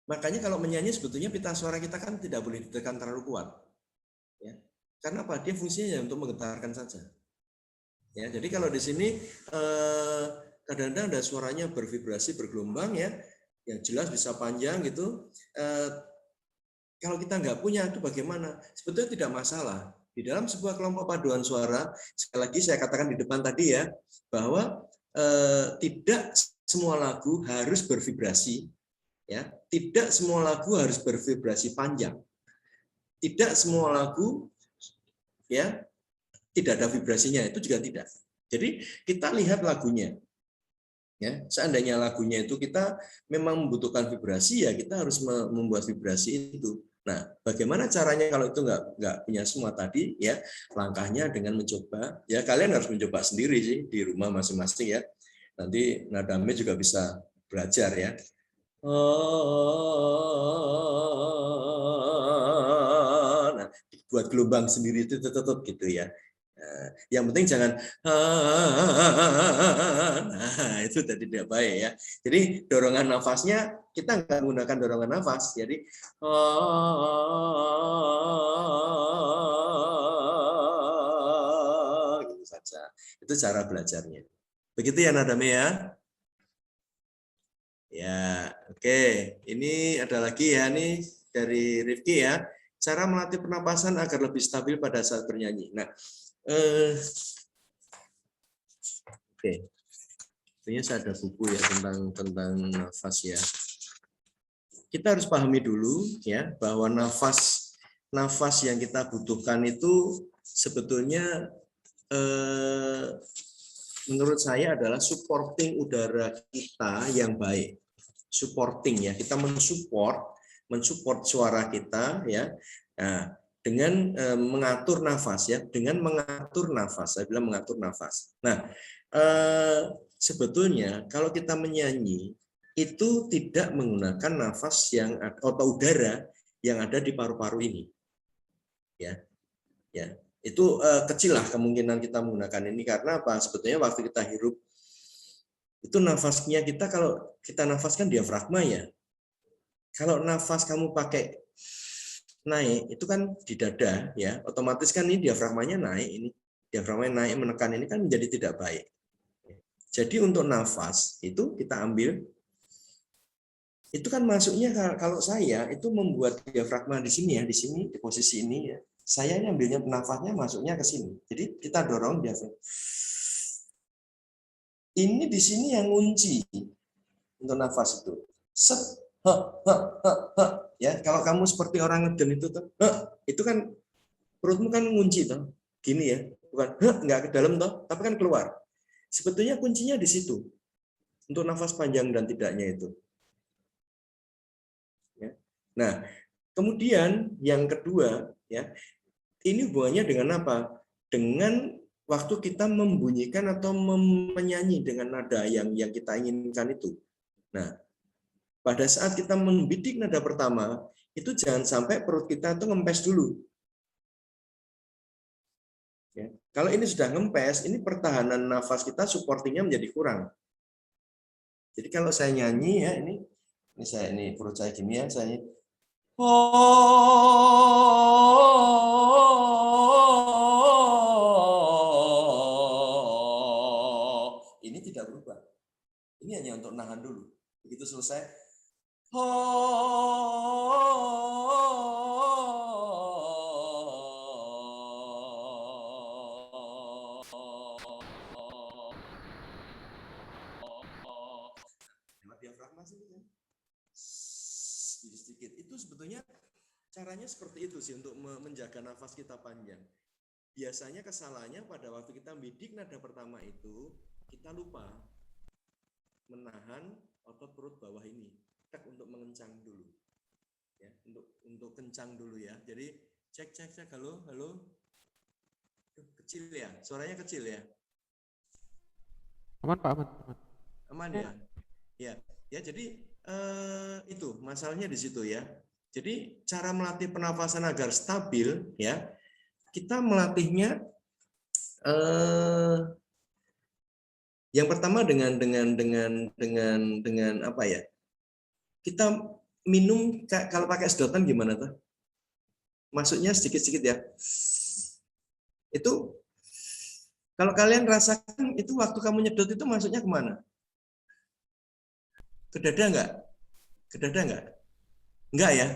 makanya kalau menyanyi sebetulnya pita suara kita kan tidak boleh ditekan terlalu kuat, ya. Karena apa? Dia fungsinya untuk menggetarkan saja. Ya, jadi kalau di sini kadang-kadang ada suaranya bervibrasi, bergelombang ya, yang jelas bisa panjang gitu. Kalau kita nggak punya itu bagaimana? Sebetulnya tidak masalah. Di dalam sebuah kelompok paduan suara, sekali lagi saya katakan di depan tadi ya, bahwa tidak semua lagu harus bervibrasi, ya. Tidak semua lagu harus bervibrasi panjang. Tidak semua lagu ya tidak ada vibrasinya, itu juga tidak. Jadi kita lihat lagunya. Ya, seandainya lagunya itu kita memang membutuhkan vibrasi, ya kita harus membuat vibrasi itu. Nah, bagaimana caranya kalau itu nggak punya semua tadi ya, langkahnya dengan mencoba, ya kalian harus mencoba sendiri sih di rumah masing-masing ya. Nanti nadame juga bisa belajar ya. Nah, buat gelombang sendiri itu tetap gitu ya. Yang penting jangan nah itu tidak baik ya. Jadi dorongan nafasnya kita nggak menggunakan dorongan nafas. Jadi gitu saja. Itu cara belajarnya. Begitu ya Nadame ya. Ya, oke. Ini ada lagi ya nih dari Rifki ya. cara melatih pernapasan agar lebih stabil pada saat bernyanyi. Nah, oke. Sebenarnya saya ada buku ya tentang nafas ya. Kita harus pahami dulu ya bahwa nafas yang kita butuhkan itu sebetulnya menurut saya adalah supporting udara kita yang baik. Supporting ya, kita mensupport suara kita ya. Nah, dengan mengatur nafas ya, dengan mengatur nafas. Saya bilang mengatur nafas. Nah, sebetulnya kalau kita menyanyi itu tidak menggunakan nafas yang atau udara yang ada di paru-paru ini. Ya. Ya. Itu kecil lah kemungkinan kita menggunakan ini karena apa? Sebetulnya waktu kita hirup itu nafasnya kita kalau kita nafaskan diafragma ya. Kalau nafas kamu pakai naik itu kan di dada ya, otomatis kan ini diafragmanya naik ini. Diafragmanya naik menekan ini kan menjadi tidak baik. Jadi untuk nafas itu kita ambil itu kan masuknya kalau saya itu membuat diafragma di sini ya, di sini di posisi ini ya. Saya ini ambilnya nafasnya masuknya ke sini. Jadi kita dorong diafragma. Ini di sini yang kunci untuk nafas itu. Set, ya, kalau kamu seperti orang ngeden itu tuh, itu kan perutmu kan ngunci tuh. Gini ya, bukan enggak ke dalam toh, tapi kan keluar. Sebetulnya kuncinya di situ. Untuk nafas panjang dan tidaknya itu. Ya. Nah, kemudian yang kedua ya, ini hubungannya dengan apa? Dengan waktu kita membunyikan atau menyanyi dengan nada yang kita inginkan itu. Nah, pada saat kita membidik nada pertama, itu jangan sampai perut kita itu ngempes dulu. Ya. Kalau ini sudah ngempes, ini pertahanan nafas kita supportingnya menjadi kurang. Jadi kalau saya nyanyi ya, ini saya ini perut saya gini ya, saya nyanyi. Ini tidak berubah. Ini hanya untuk nahan dulu. Begitu selesai. Diafragma sedikit. Itu sebetulnya caranya seperti itu sih untuk menjaga nafas kita panjang. Biasanya kesalahannya pada waktu kita bidik nada pertama itu kita lupa menahan otot perut bawah ini untuk mengencang dulu ya, untuk kencang dulu ya. Jadi cek halo kecil ya, suaranya kecil ya. Aman Pak, aman ya. Ya jadi itu masalahnya di situ ya. Jadi cara melatih pernafasan agar stabil ya, kita melatihnya yang pertama dengan apa ya? Kita minum kalau pakai sedotan gimana tuh? Masuknya sedikit-sedikit ya. Itu kalau kalian rasakan itu waktu kamu nyedot itu masuknya kemana? Ke dada enggak? Ke dada enggak? Enggak ya?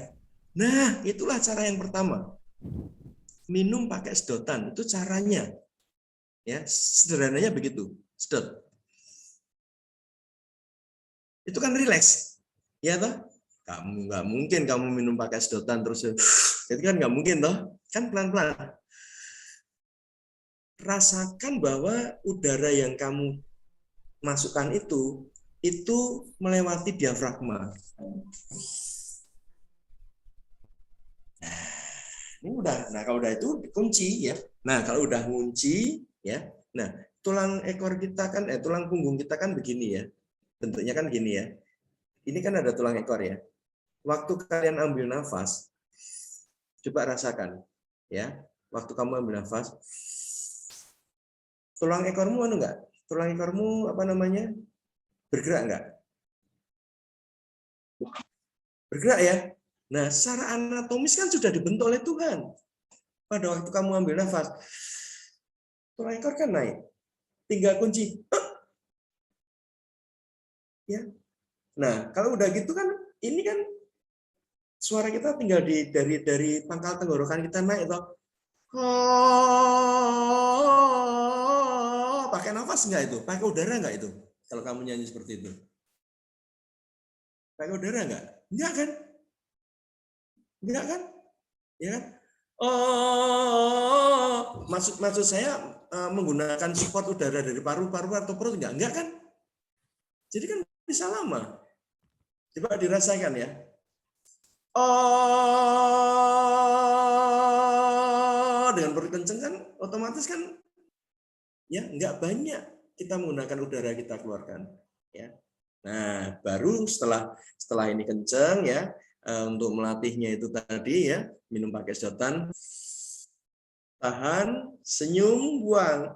Nah, itulah cara yang pertama. Minum pakai sedotan, itu caranya. Ya, sederhananya begitu. Sedot. Itu kan rileks. Ya toh? Kamu nggak mungkin kamu minum pakai sedotan terus itu kan nggak mungkin toh? Kan pelan-pelan. Rasakan bahwa udara yang kamu masukkan itu melewati diafragma. Ini udah. Nah, kalau udah itu kunci ya. Nah, kalau udah kunci ya. Nah, tulang ekor kita kan tulang punggung kita kan begini ya. Bentuknya kan gini ya. Ini kan ada tulang ekor ya. Waktu kalian ambil nafas, coba rasakan ya. Waktu kamu ambil nafas, tulang ekormu enggak? Tulang ekormu apa namanya? Bergerak enggak? Bergerak ya. Nah, secara anatomis kan sudah dibentuk oleh Tuhan. Pada waktu kamu ambil nafas, tulang ekor kan naik. Tinggal kunci. Ya. Nah, kalau udah gitu kan, ini kan suara kita tinggal dari pangkal tenggorokan kita naik toh. Pakai nafas nggak itu? Pakai udara nggak itu? Kalau kamu nyanyi seperti itu. Pakai udara nggak? Enggak kan? Enggak kan? Ya kan? Maksud saya menggunakan support udara dari paru-paru atau perut enggak kan? Jadi kan bisa lama. Coba dirasakan ya. Dengan perut kenceng kan otomatis kan ya enggak banyak kita menggunakan udara kita keluarkan ya. Nah, baru setelah ini kenceng ya, untuk melatihnya itu tadi ya, minum pakai sedotan, tahan, senyum, buang.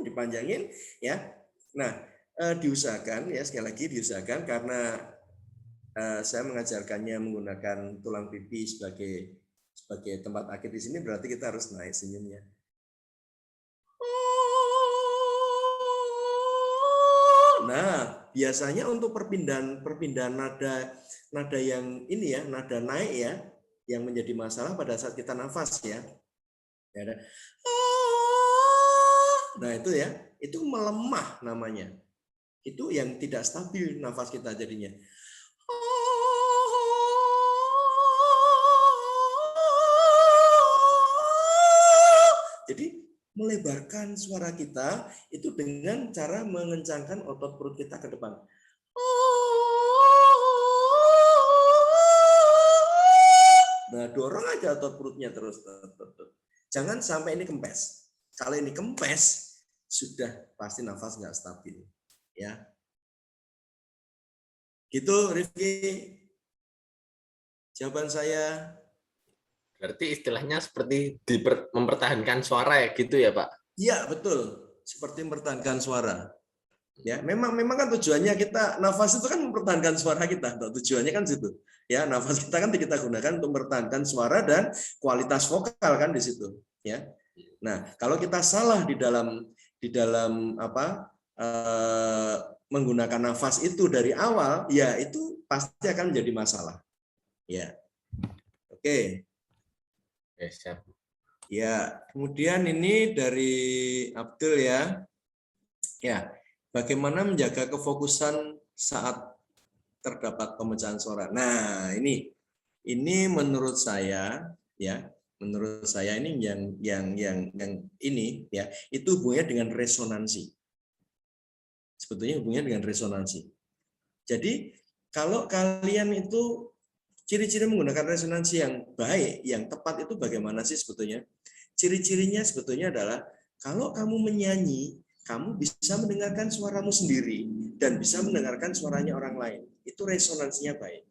Dipanjangin ya. Nah, diusahakan ya, sekali lagi diusahakan karena saya mengajarkannya menggunakan tulang pipi sebagai tempat akhir di sini, berarti kita harus naik senyumnya. Nah, biasanya untuk perpindahan nada yang ini ya, nada naik ya, yang menjadi masalah pada saat kita nafas ya. Nah, itu ya, itu melemah namanya. Itu yang tidak stabil nafas kita jadinya. Jadi melebarkan suara kita itu dengan cara mengencangkan otot perut kita ke depan. Nah, dorong aja otot perutnya terus. Jangan sampai ini kempes. Kalau ini kempes, sudah pasti nafas nggak stabil. Ya, gitu Rifki. Jawaban saya. Berarti istilahnya seperti mempertahankan suara ya gitu ya Pak? Iya betul, seperti mempertahankan suara. Ya, memang kan tujuannya kita nafas itu kan mempertahankan suara kita. Tujuannya kan situ. Ya, nafas kita kan kita gunakan untuk mempertahankan suara dan kualitas vokal kan di situ. Ya. Nah, kalau kita salah di dalam menggunakan nafas itu dari awal, ya itu pasti akan menjadi masalah. Ya. Oke. Siap. Ya, kemudian ini dari Abdul ya. Ya, bagaimana menjaga kefokusan saat terdapat pemecahan suara. Nah, ini menurut saya ya, ini yang ini ya, itu hubungannya dengan resonansi. Sebetulnya hubungannya dengan resonansi. Jadi, kalau kalian itu ciri-ciri menggunakan resonansi yang baik, yang tepat itu bagaimana sih sebetulnya? Ciri-cirinya sebetulnya adalah kalau kamu menyanyi, kamu bisa mendengarkan suaramu sendiri dan bisa mendengarkan suaranya orang lain. Itu resonansinya baik.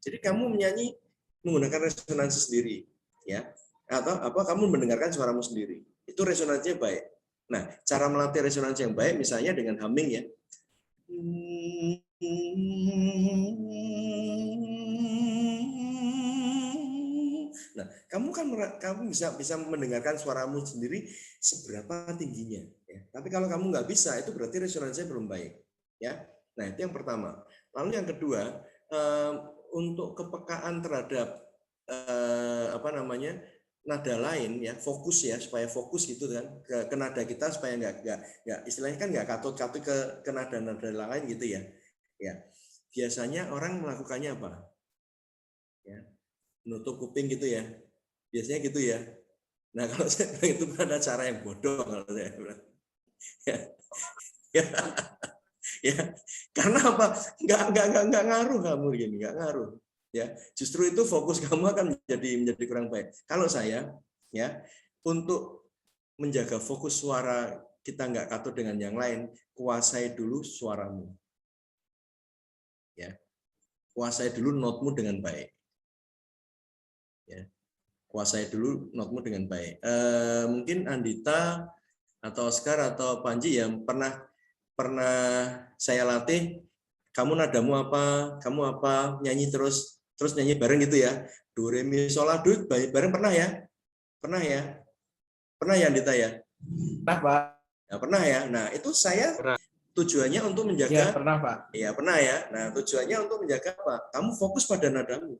Jadi kamu menyanyi menggunakan resonansi sendiri, ya, atau kamu mendengarkan suaramu sendiri. Itu resonansinya baik. Nah, cara melatih resonansi yang baik misalnya dengan humming ya. Nah, kamu bisa mendengarkan suaramu sendiri seberapa tingginya. Ya. Tapi kalau kamu nggak bisa, itu berarti resonansinya belum baik. Ya. Nah, itu yang pertama. Lalu yang kedua, untuk kepekaan terhadap nada lain ya, fokus ya, supaya fokus gitu kan ke nada kita, supaya nggak istilahnya kan nggak katut-katut ke nada-nada lain gitu ya. Ya, biasanya orang melakukannya apa? Ya, menutup kuping gitu ya. Biasanya gitu ya. Nah, kalau saya bilang itu ada cara yang bodoh kalau saya bilang. Ya, ya, karena apa? Nggak ngaruh kamu gini, nggak ngaruh. Ya, justru itu fokus kamu akan menjadi kurang baik. Kalau saya, ya, untuk menjaga fokus suara kita nggak katut dengan yang lain, kuasai dulu suaramu. Ya, kuasai dulu notmu dengan baik. Ya, kuasai dulu notmu dengan baik. Mungkin Andita atau Oscar atau Panji yang pernah saya latih, kamu nadamu apa, kamu apa, nyanyi terus nyanyi bareng gitu ya. Do re mi sol la do bareng pernah ya? Pernah ya? Pernah ya Andita ya? Pernah, Pak. Ya, pernah ya. Nah, itu saya Pernah. tujuannya untuk Ya, menjaga, pernah, Pak. ya pernah ya. Nah, tujuannya untuk menjaga apa? Kamu fokus pada nadamu.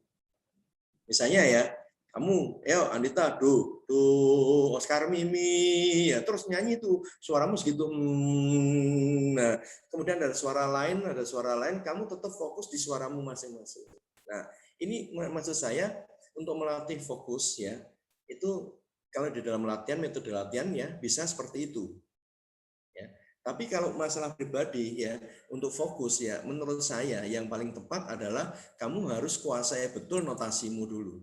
Misalnya ya, kamu, yo Andita, do, Oscar Mimi, ya terus nyanyi tuh, suaramu segitu. Nah, kemudian ada suara lain, kamu tetap fokus di suaramu masing-masing. Nah, ini maksud saya untuk melatih fokus ya, itu kalau di dalam latihan, metode latihan ya bisa seperti itu. Ya. Tapi kalau masalah pribadi ya, untuk fokus ya, menurut saya yang paling tepat adalah kamu harus kuasai betul notasimu dulu.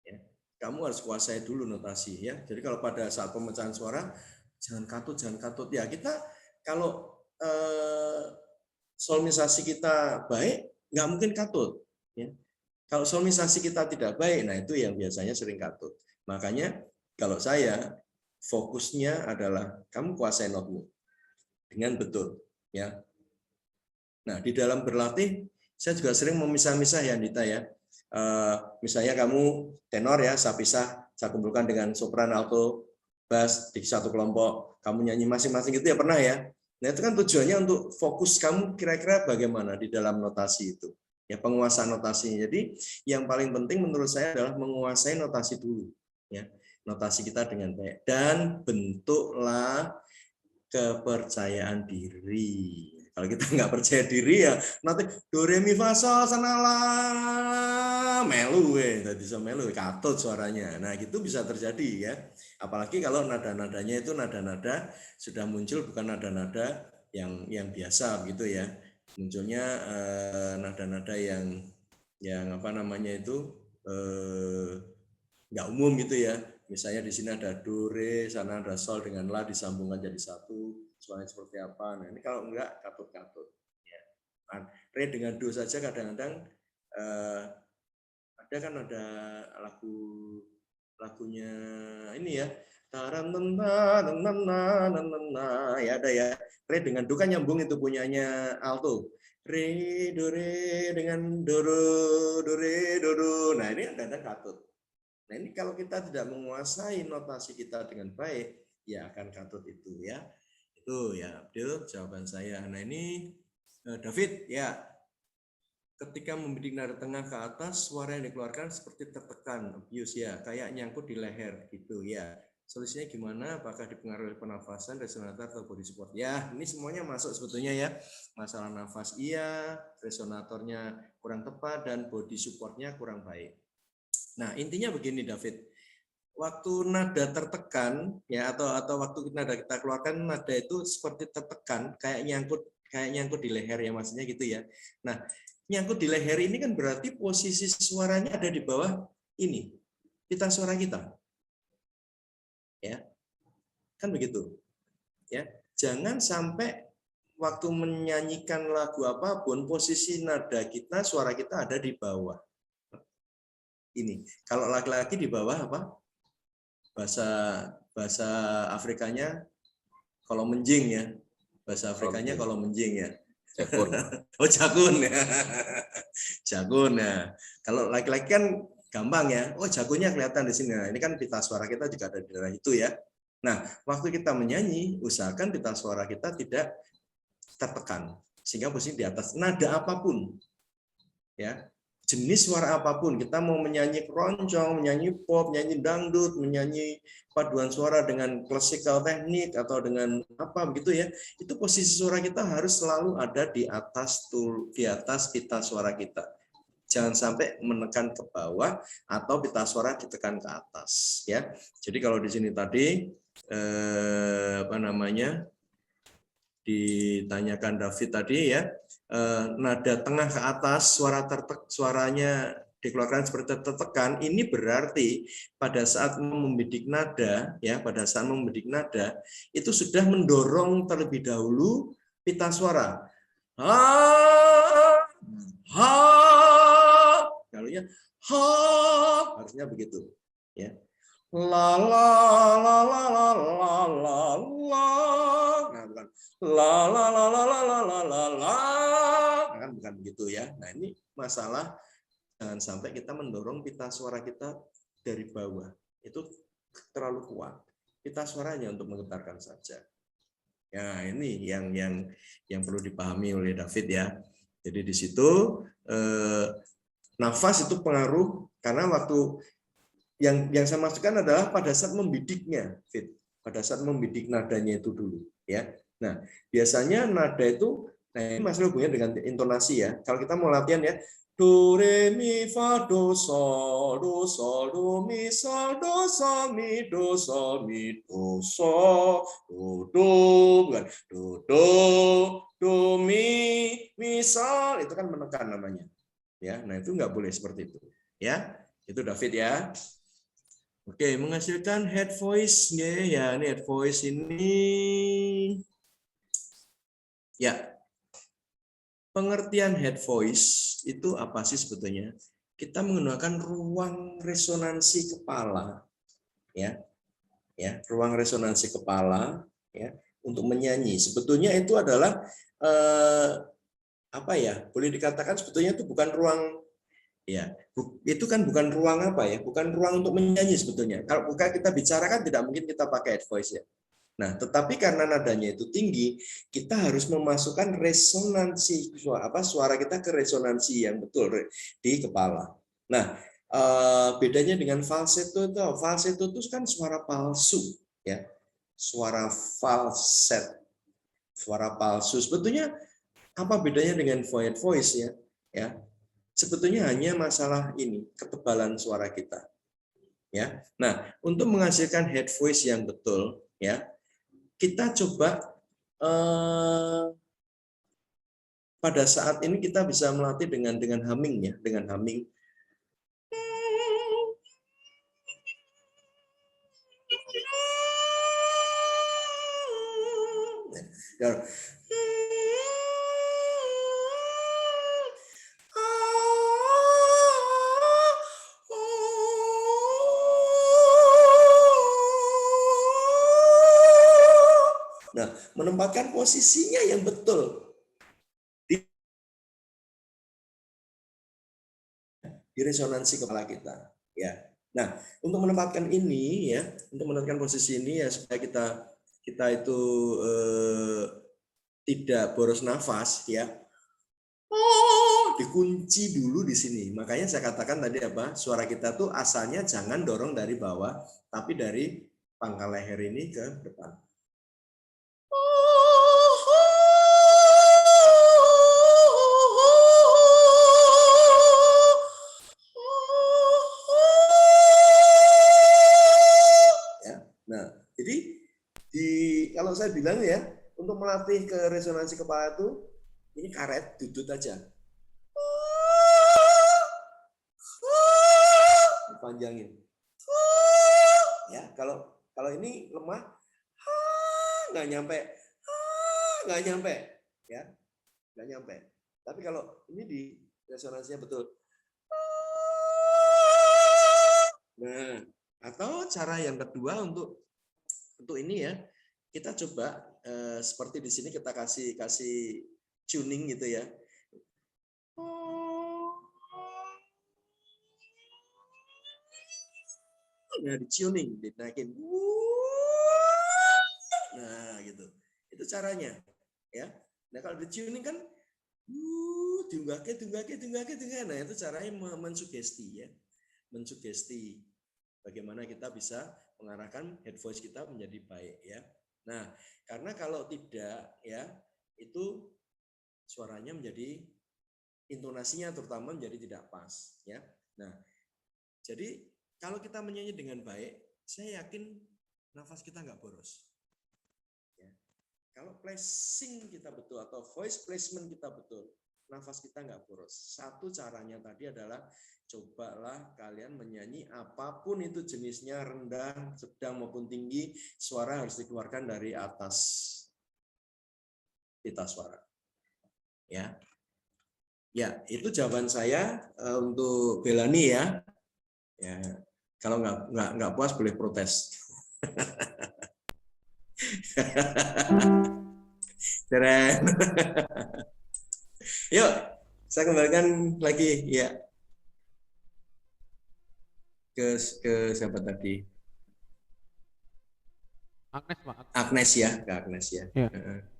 Ya. Kamu harus kuasai dulu notasi ya. Jadi kalau pada saat pemecahan suara jangan katut ya. Kita kalau solmisasi kita baik nggak mungkin katut. Ya. Kalau solmisasi kita tidak baik, nah itu yang biasanya sering katut. Makanya kalau saya fokusnya adalah kamu kuasai notmu dengan betul ya. Nah, di dalam berlatih saya juga sering memisah-misah ya Andita ya. Misalnya kamu tenor ya, saya pisah, saya kumpulkan dengan sopran, alto, bass di satu kelompok, kamu nyanyi masing-masing gitu ya, pernah ya. Nah, itu kan tujuannya untuk fokus kamu kira-kira bagaimana di dalam notasi itu. Ya, penguasaan notasinya. Jadi, yang paling penting menurut saya adalah menguasai notasi dulu ya. Notasi kita dengan baik dan bentuklah kepercayaan diri. Kalau kita nggak percaya diri ya nanti do re mi fa sol sanala melu tadi so melu katut suaranya. Nah, gitu bisa terjadi ya. Apalagi kalau nada-nadanya itu nada-nada sudah muncul bukan nada-nada yang biasa gitu ya. Munculnya nada-nada yang apa namanya itu nggak umum gitu ya. Misalnya di sini ada do re, sana ada sol dengan la disambungkan jadi satu. Suaranya seperti apa? Nah, ini kalau enggak katut-katut. Ya. Nah, re dengan do saja kadang-kadang ada kan ada lagunya ini ya. Ya ada ya. Re dengan do kan nyambung itu punyanya alto. Re do re dengan do re do do. Nah, ini kadang-kadang katut. Nah, ini kalau kita tidak menguasai notasi kita dengan baik, ya akan katut itu ya. Itu ya, Abdul, jawaban saya. Nah, ini David, ya. Ketika membidik nada tengah ke atas, suara yang dikeluarkan seperti tertekan, abuse ya, kayak nyangkut di leher gitu ya. Solusinya gimana? Apakah dipengaruhi pernafasan, resonator atau body support? Ya, ini semuanya masuk sebetulnya ya. Masalah nafas iya, resonatornya kurang tepat dan body supportnya kurang baik. Nah, intinya begini David. Waktu nada tertekan ya atau waktu nada kita keluarkan nada itu seperti tertekan kayak nyangkut di leher ya maksudnya gitu ya. Nah, nyangkut di leher ini kan berarti posisi suaranya ada di bawah ini pita suara kita. Ya. Kan begitu. Ya. Jangan sampai waktu menyanyikan lagu apapun posisi nada kita, suara kita ada di bawah. Ini. Kalau laki-laki di bawah apa? Bahasa Afrikanya kalau menjing ya. Bahasa Afrikanya kalau menjing ya. Jakun. Oh, jakun ya. Jakun ya. Kalau laki-laki kan gampang ya. Oh, jakunnya kelihatan di sini. Nah, ini kan pita suara kita juga ada di daerah itu ya. Nah, waktu kita menyanyi, usahakan pita suara kita tidak tertekan. Sehingga posisi di atas nada apapun. Ya. Jenis suara apapun, kita mau menyanyi keroncong, menyanyi pop, menyanyi dangdut, menyanyi paduan suara dengan klasikal teknik atau dengan apa begitu ya, itu posisi suara kita harus selalu ada di atas pita suara kita. Jangan sampai menekan ke bawah atau pita suara ditekan ke atas ya. Jadi kalau di sini tadi ditanyakan David tadi ya, nada tengah ke atas, suaranya dikeluarkan seperti tertekan, ini berarti pada saat membidik nada ya, itu sudah mendorong terlebih dahulu pita suara. Kalaunya harusnya begitu ya. La la la la la la la la. Nah, bukan la la la la la la la la la. Nah, kan bukan begitu ya. Nah, ini masalah jangan sampai kita mendorong pita suara kita dari bawah. Itu terlalu kuat. pita suaranya untuk menggetarkan saja. Ya, ini yang perlu dipahami oleh David ya. Jadi di situ nafas itu pengaruh karena waktu yang saya masukkan adalah pada saat membidiknya, Fit. Pada saat membidik nadanya itu dulu, ya. Nah, biasanya nada itu, nah ini masalah hubungannya dengan intonasi ya. Kalau kita mau latihan ya, do re mi fa do sol do mi sol mi do sol do bukan do mi sol itu kan menekan namanya. Ya, nah itu nggak boleh seperti itu. Ya, itu David ya. Oke, menghasilkan head voice ya, ini head voice ini ya. Pengertian head voice itu apa sih sebetulnya? Kita menggunakan ruang resonansi kepala ya. Ya, ruang resonansi kepala ya untuk menyanyi. Sebetulnya itu adalah apa ya? Boleh dikatakan sebetulnya itu bukan ruang ya, itu kan bukan ruang apa ya, bukan ruang untuk menyanyi sebetulnya. Kalau bukan kita bicara kan tidak mungkin kita pakai head voice ya. Nah, tetapi karena nadanya itu tinggi, kita harus memasukkan resonansi suara kita ke resonansi yang betul di kepala. Nah, bedanya dengan falsetto itu kan suara palsu ya, suara falset, suara palsu. Sebetulnya apa bedanya dengan void voice ya? Ya. Sebetulnya hanya masalah ini, ketebalan suara kita. Ya. Nah, untuk menghasilkan head voice yang betul, ya, kita coba pada saat ini kita bisa melatih dengan humming ya, dengan humming. Ya. Nah, menempatkan posisinya yang betul di resonansi kepala kita, ya. Nah, untuk menempatkan ini ya, untuk menempatkan posisi ini ya supaya kita itu tidak boros nafas ya. Dikunci dulu di sini. Makanya saya katakan tadi apa? Suara kita tuh asalnya jangan dorong dari bawah, tapi dari pangkal leher ini ke depan. Nah, jadi kalau saya bilang ya, untuk melatih ke resonansi kepala itu, ini karet dudut aja. Dipanjangin. Ya, kalau ini lemah, nggak nyampe, ya, nggak nyampe. Tapi kalau ini di resonansinya betul. Nah, atau cara yang kedua untuk ini ya, kita coba seperti di sini kita kasih tuning gitu ya. Nah, di tuning, dinaikin. Nah, gitu. Itu caranya, ya. Nah, kalau di tuning kan tunggake. Nah, itu caranya mensugesti ya. Mensugesti bagaimana kita bisa mengarahkan head voice kita menjadi baik ya. Nah, karena kalau tidak ya, itu suaranya menjadi intonasinya terutama menjadi tidak pas ya. Nah, jadi kalau kita menyanyi dengan baik, saya yakin nafas kita nggak boros. Ya. Kalau placing kita betul atau voice placement kita betul, nafas kita nggak boros. Satu caranya tadi adalah cobalah kalian menyanyi apapun itu jenisnya, rendah, sedang maupun tinggi, suara harus dikeluarkan dari atas pita suara. Ya. Ya, itu jawaban saya untuk Belani ya. Ya, kalau nggak puas boleh protes. Keren. Yuk, saya kembalikan lagi ya ke siapa tadi? Agnes, Pak. Agnes ya, Kak Agnes ya. Iya.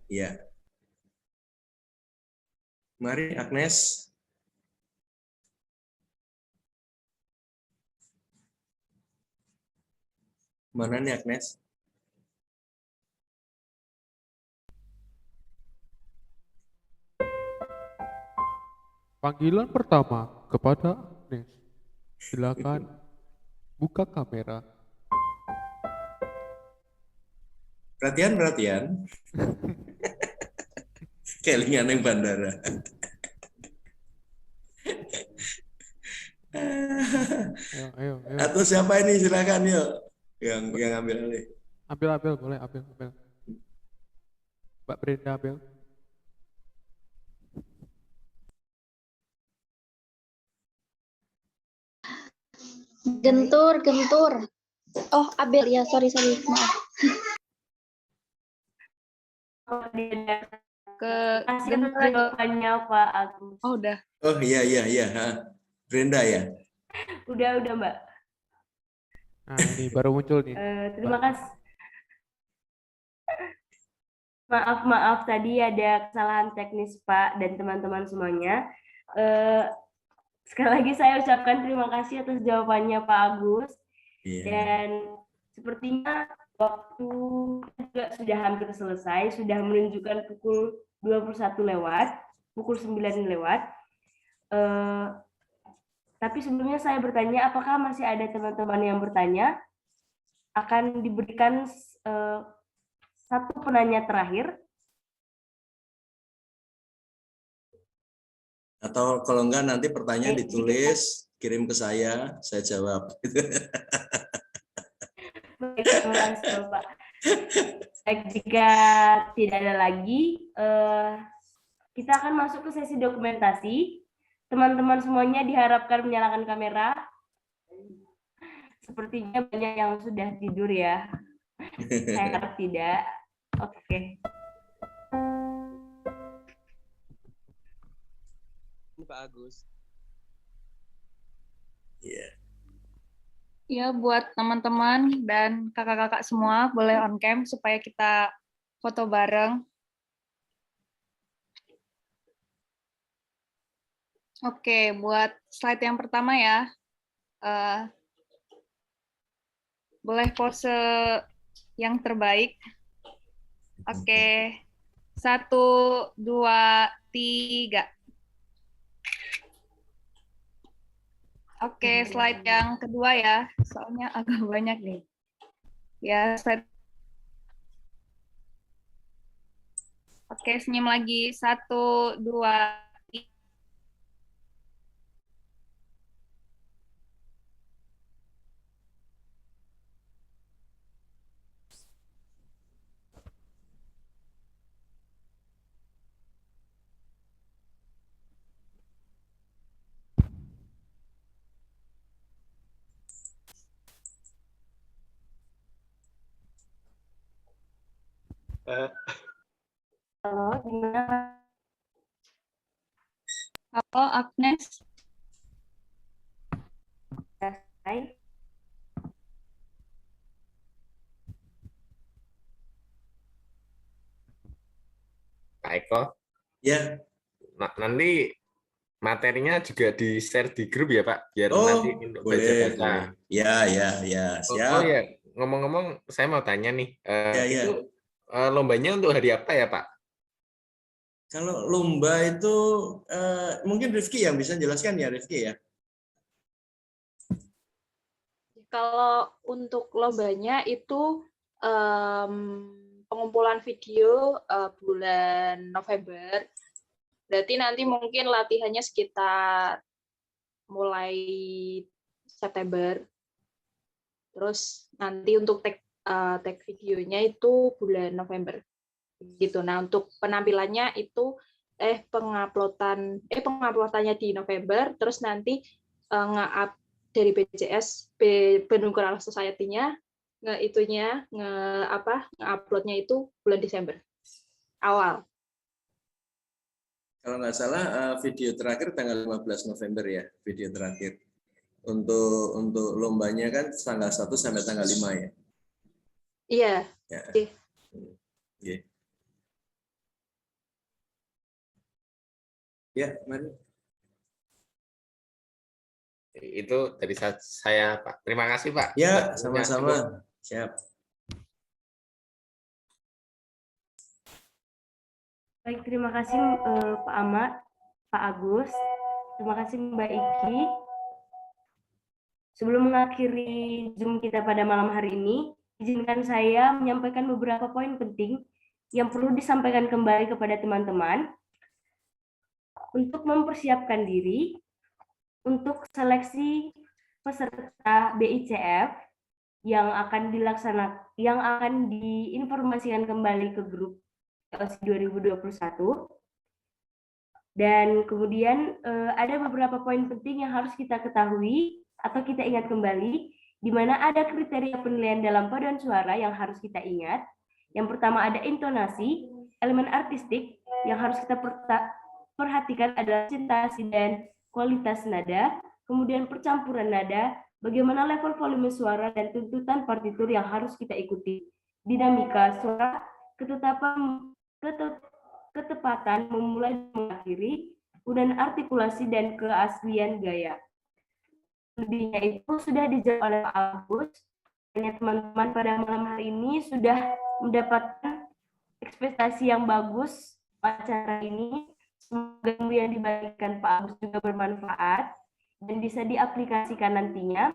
Iya. Mari Agnes. Mana nih Agnes? Panggilan pertama kepada Agnes. Silakan buka kamera. Perhatian, perhatian. Kelingan yang bandara. Ayo. Atau siapa ini? Silakan yuk. Yang ambil alih. Ambil, boleh ambil. Mbak Brenda ambil. Gentur. Oh, Abel ya, sorry, maaf. Kasih atas jawabannya Pak Agus. Oh, udah. Oh iya. Brenda ya. Udah Mbak. Nah, ini baru muncul nih. Terima kasih. Maaf tadi ada kesalahan teknis Pak dan teman-teman semuanya. Sekali lagi saya ucapkan terima kasih atas jawabannya Pak Agus. Dan sepertinya waktu juga sudah hampir selesai, sudah menunjukkan pukul 21 lewat, pukul 9 lewat. Tapi sebelumnya saya bertanya, apakah masih ada teman-teman yang bertanya? Akan diberikan satu penanya terakhir. Atau kalau enggak nanti pertanyaan ditulis, kirim ke saya jawab. Baik, terima kasih Bapak. Baik, jika tidak ada lagi, kita akan masuk ke sesi dokumentasi. Teman-teman semuanya diharapkan menyalakan kamera. Sepertinya banyak yang sudah tidur ya. Saya harap tidak. Oke. Pak Agus. Iya. Ya, buat teman-teman dan kakak-kakak semua boleh on cam supaya kita foto bareng. Oke, buat slide yang pertama ya. Boleh pose yang terbaik. Oke. 1, 2, 3. Oke, slide yang kedua ya. Soalnya agak banyak nih. Ya, slide. Oke, senyum lagi. 1, 2, 3. Halo, gimana? Halo, Agnes. Hai. Pak Eko. Ya. Nanti materinya juga di-share di grup ya Pak, biar nanti untuk boleh. baca-baca. Ya, siap. Oh ya, ngomong-ngomong, saya mau tanya nih, itu Ya. lombanya untuk hari apa ya Pak? Kalau lomba itu mungkin Rifki yang bisa jelaskan ya, Rifki ya. Kalau untuk lombanya itu pengumpulan video bulan November. Berarti nanti mungkin latihannya sekitar mulai September. Terus nanti untuk tag videonya itu bulan November. Gitu. Nah, untuk penampilannya itu penguploadannya di November, terus nanti nge-up dari BCS Bandung Choral Society-nya nge-uploadnya itu bulan Desember awal. Kalau nggak salah video terakhir tanggal 15 November ya, video terakhir. Untuk lombanya kan tanggal 1 sampai tanggal 5 ya. Iya, Ya. Oke. Oke. Ya, mari. Itu dari saya, Pak. Terima kasih, Pak. Ya, Waktunya sama-sama. cukup. Siap. Baik, terima kasih Pak Ahmad, Pak Agus. Terima kasih Mbak Iki. Sebelum mengakhiri Zoom kita pada malam hari ini, izinkan saya menyampaikan beberapa poin penting yang perlu disampaikan kembali kepada teman-teman untuk mempersiapkan diri untuk seleksi peserta BICF yang akan diinformasikan kembali ke grup POSI 2021. Dan kemudian ada beberapa poin penting yang harus kita ketahui atau kita ingat kembali, di mana ada kriteria penilaian dalam paduan suara yang harus kita ingat. Yang pertama ada intonasi, elemen artistik yang harus kita perhatikan adalah presentasi dan kualitas nada, kemudian percampuran nada, bagaimana level volume suara dan tuntutan partitur yang harus kita ikuti, dinamika suara, ketepatan memulai dan mengakhiri, kemudian artikulasi dan keaslian gaya. Lebihnya itu sudah dijawab oleh Pak Agus. Hanya teman-teman pada malam hari ini sudah mendapatkan ekspektasi yang bagus acara ini. Semoga yang dibagikan Pak Agus juga bermanfaat dan bisa diaplikasikan nantinya.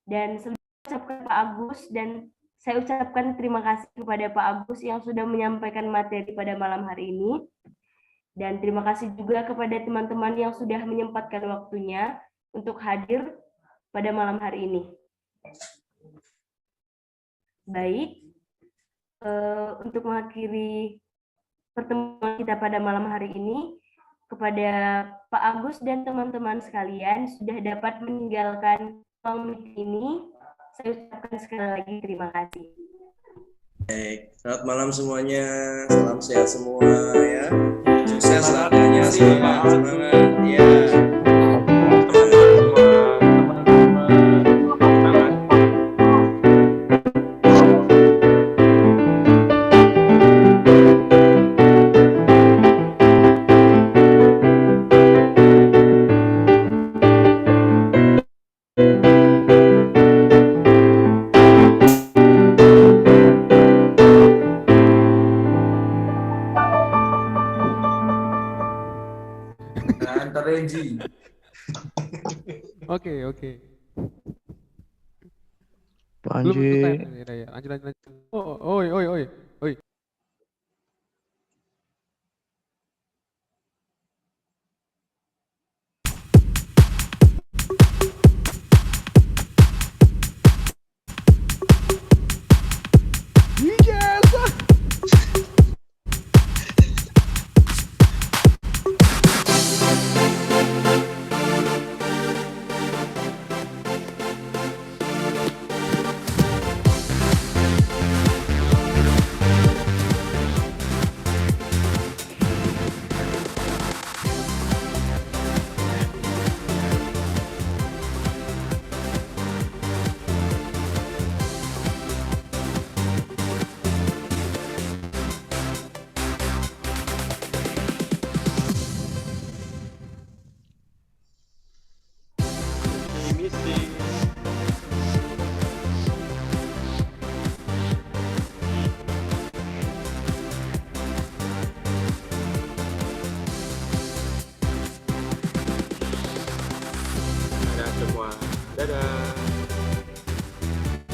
Dan sebelumnya ucapkan Pak Agus dan saya ucapkan terima kasih kepada Pak Agus yang sudah menyampaikan materi pada malam hari ini. Dan terima kasih juga kepada teman-teman yang sudah menyempatkan waktunya untuk hadir pada malam hari ini. Baik, untuk mengakhiri pertemuan kita pada malam hari ini, kepada Pak Agus dan teman-teman sekalian sudah dapat meninggalkan ruang meeting ini, saya ucapkan sekali lagi terima kasih. Baik, selamat malam semuanya, salam sehat semua ya, sukses latihannya semua, semangat ya. Oke. Pak Belum Anji. selesai. Ya. Lanjut. Oh, oi.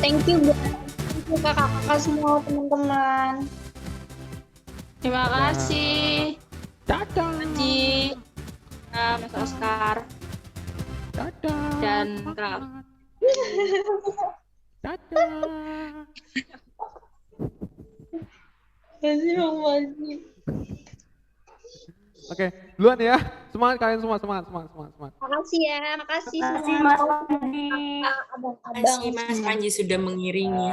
Thank you kakak-kakak semua teman-teman. Terima kasih. Dadah. Anji, Mas Oscar, dan Kak. Dadah. Oke, duluan ya. Semangat kalian semua, semangat. Makasih ya, makasih Terima kasih semua. Mas Panji. Terima kasih Mas Panji sudah mengiringi.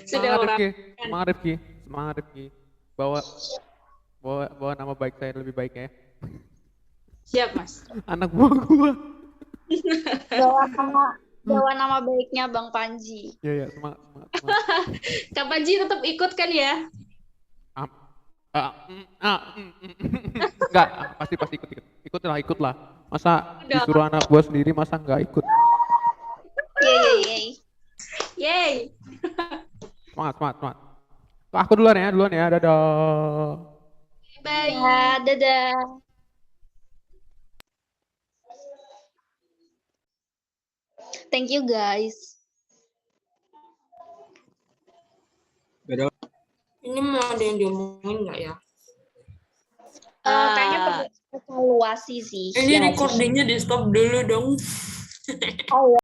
Semangat Rifki. Semangat Rifki. Bawa nama baik saya lebih baik ya. Siap Mas. Anak buah gua. Bawa nama baiknya Bang Panji. Iya, semangat, semangat, semangat. Kak Panji tetap ikut kan ya? Enggak, pasti ikut. Ikutlah. Masa Udah. disuruh anak buah sendiri masa enggak ikut? Yeay. Semangat. Aku duluan ya. Dadah. Bye. Ya, dadah. Thank you guys. Ini mau ada yang diomongin nggak ya? Kayaknya perlu evaluasi sih. Ini Ya, recordingnya di stop dulu dong. Oh,